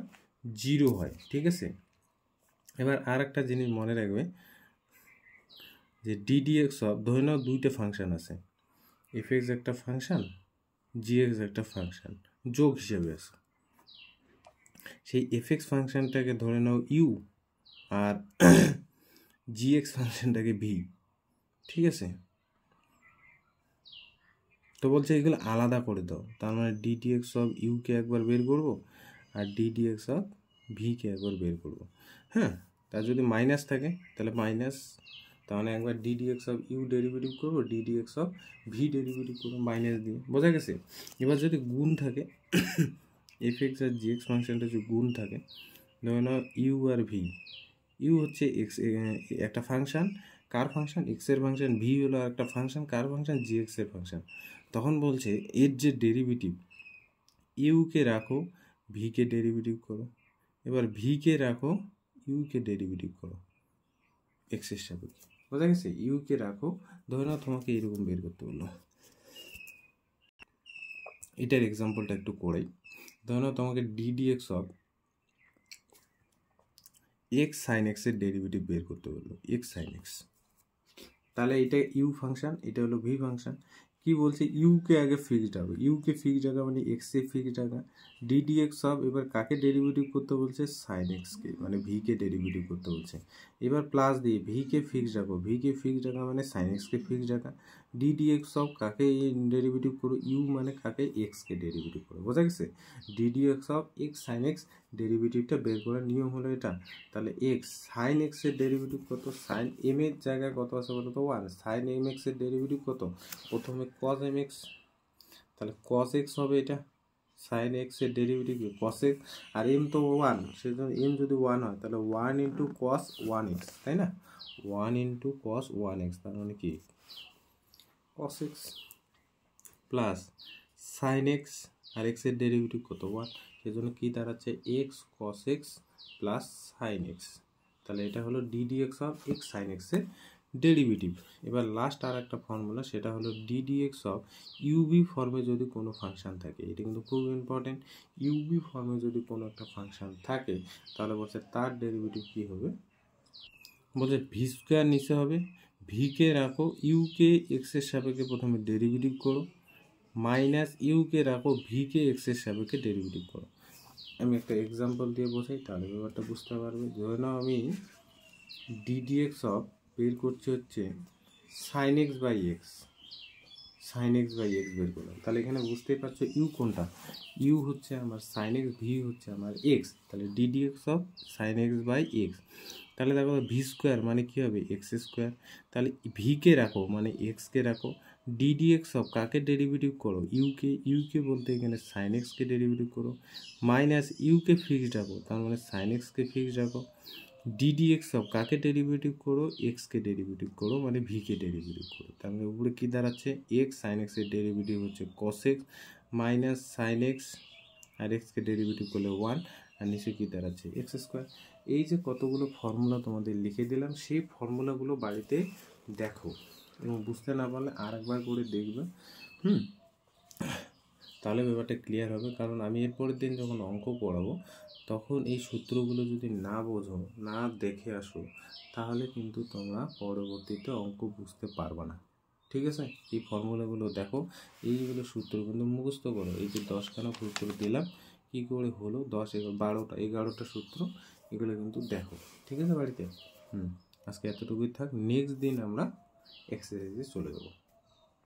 Speaker 1: 0 হয়, ঠিক আছে। এবার আর একটা জিনিস মনে রাখবে যে ডিডিএক্স অফ ধরে নাও দুইটা ফাংশন আছে, এফএক্স একটা ফাংশন, জিএক্স একটা ফাংশন, যোগ হিসেবে আছে, সেই এফএক্স ফাংশনটাকে ধরে নাও ইউ, আর জিএক্স ফাংশনটাকে ভি, ঠিক আছে। তো বলছে এগুলো আলাদা করে দাও, তার মানে ডিডিএক্স অফ ইউকে একবার বের করব, আর ডিডিএক্স অফ ভিকে একবার বের করব, হ্যাঁ। তার যদি মাইনাস থাকে তাহলে মাইনাস, তাহলে একবার ডিডিএক্স অফ ইউ ডেরিভেটিভ করবো, ডিডিএক্স অফ ভি ডেরিভেটিভ করবো মাইনাস দিয়ে, বোঝা গেছে। এবার যদি গুণ থাকে, এফএক্স আর জিএক্স ফাংশনটা যদি গুণ থাকে, ধরে নাও ইউ আর ভি, ইউ হচ্ছে এক্স একটা ফাংশন, কার ফাংশন, এক্সের ফাংশন, ভি হলো একটা ফাংশন, কার ফাংশন, জিএক্সের ফাংশন। তখন বলছে এর যে ডেরিভেটিভ, ইউকে রাখো, ভিকে ডেরিভেটিভ করো, এবার ভিকে রাখো, ইউকে ডেরিভেটিভ করো এক্সের সাপেক্ষে, বোঝা গেছে। ইউকে রাখো, ধরে নাও তোমাকে এরকম বের করতে বললো, এটার এক্সাম্পলটা একটু করেই, ধরে নাও তোমাকে ডিডিএক্স অফ এক্স সাইন এক্সের ডেরিভেটিভ বের করতে বললো, এক্স সাইন এক্স, তাহলে এটা ইউ ফাংশন, এটা হলো ভি ফাংশন। কি বলছে, ইউকে আগে ফিক্সড হবে, ইউকে ফিক্সড রাখা মানে এক্সে ফিক্সড রাখা, ডিডিএক্স অফ এবার কাকে ডেরিভেটিভ করতে বলছে, সাইন এক্সকে, মানে ভিকে ডেরিভেটিভ করতে বলছে, এবার প্লাস দিয়ে ভিকে ফিক্সড রাখো, ভিকে ফিক্সড রাখা মানে সাইন এক্সকে ফিক্সড রাখা, ডিডিএক্স অফ কাকে ডেরিভেটিভ করো, ইউ মানে কাকে, এক্সকে ডেরিভেটিভ করো, বোঝা গেছে। D d x of x sine x ডেরিভেটিভটা বের করার নিয়ম হলো এটা। তাহলে এক্স সাইন এক্সের ডেরিভেটিভ কত, সাইন এম এর জায়গায় কত আছে বলো তো 1, সাইন এম এক্সের ডেরিভেটিভ কত, প্রথমে কজ এম এক্স, তাহলে কস এক্স হবে এটা, সাইন এক্সের ডেরিভেটিভ কস এক্স, আর এম তো 1, সেজন্য এম যদি 1 হয় তাহলে 1 ইন্টু কস 1x, তাই না, 1 ইন্টু কস 1x, তার মানে কি cos x plus sine x, আর এক্সের ডেরিভেটিভ কত 1, সেজন্য কি দাঁড়াচ্ছে x cos x plus sine x, তাহলে এটা হলো ডিডিএক্স অফ এক্স সাইন এক্সের ডেরিভেটিভ। এবার লাস্ট আর একটা ফর্মুলা, সেটা হলো ডিডিএক্স অফ ইউবি ফর্মে যদি কোনো ফাংশন থাকে, এটা কিন্তু খুব ইম্পর্টেন্ট, ইউবি ফর্মে যদি কোনো একটা ফাংশন থাকে তাহলে বলছে তার ডেরিভেটিভ কী হবে, বলছে ভি স্কোয়ার নিচে হবে, ভিকে রাখো, ইউকে এক্সের সাপেক্ষে প্রথমে ডেরিভেটিভ করো, মাইনাস ইউকে রাখো, ভিকে এক্সের সাপেক্ষে ডেরিভেটিভ করো। আমি একটা এক্সাম্পল দিয়ে বোঝাই, তাহলে ব্যাপারটা বুঝতে পারবে। ধরে নাও আমি ডিডিএক্স অফ বের করছি হচ্ছে sine x by x, sine x by x বের করলাম। তাহলে এখানে বুঝতেই পারছো ইউ কোনটা, ইউ হচ্ছে আমার সাইন এক্স, ভি হচ্ছে আমার এক্স, তাহলে d d x of sine x by x. তাহলে দেখো ভি স্কোয়ার মানে কী হবে, এক্স স্কোয়ার। তাহলে ভিকে রাখো মানে এক্সকে রাখো, ডিডিএক্স অফ কাকে ডেরিভেটিভ করো, ইউকে, ইউকে বলতে এখানে সাইন এক্সকে ডেরিভেটিভ করো, মাইনাস ইউকে ফিক্সড রাখো, তার মানে সাইন এক্সকে ফিক্সড রাখো, ডিডিএক্স অফ কাকে ডেরিভেটিভ করো, এক্সকে ডেরিভেটিভ করো মানে ভিকে ডেরিভেটিভ করো। তার মানে উপরে কী দাঁড়াচ্ছে, এক্স, সাইন এক্সের ডেরিভেটিভ হচ্ছে cos x minus sine x, আর এক্সকে ডেরিভেটিভ করলে 1, আর নিচে কী দাঁড়াচ্ছে এক্স স্কোয়ার। এই যে কতগুলো ফর্মুলা তোমাদের লিখে দিলাম, সেই ফর্মুলাগুলো বাড়িতে দেখো এবং বুঝতে না পারলে আরেকবার করে দেখবে, তাহলে ব্যাপারটা ক্লিয়ার হবে। কারণ আমি এরপরের দিন যখন অঙ্ক পড়াবো তখন এই সূত্রগুলো যদি না বোঝো, না দেখে আসো, তাহলে কিন্তু তোমরা পরবর্তীতে অঙ্ক বুঝতে পারবে না। ঠিক আছে, এই ফর্মুলাগুলো দেখো, এইগুলো সূত্র কিন্তু মুখস্থ করো। এই যে 10খানা সূত্র দিলাম, কী করে হলো 10, 11টা সূত্র, এগুলো কিন্তু দেখো। ঠিক আছে বাড়িতে। আজকে এতটুকুই থাক, নেক্সট দিন আমরা এক্সারসাইজে চলে যাবো।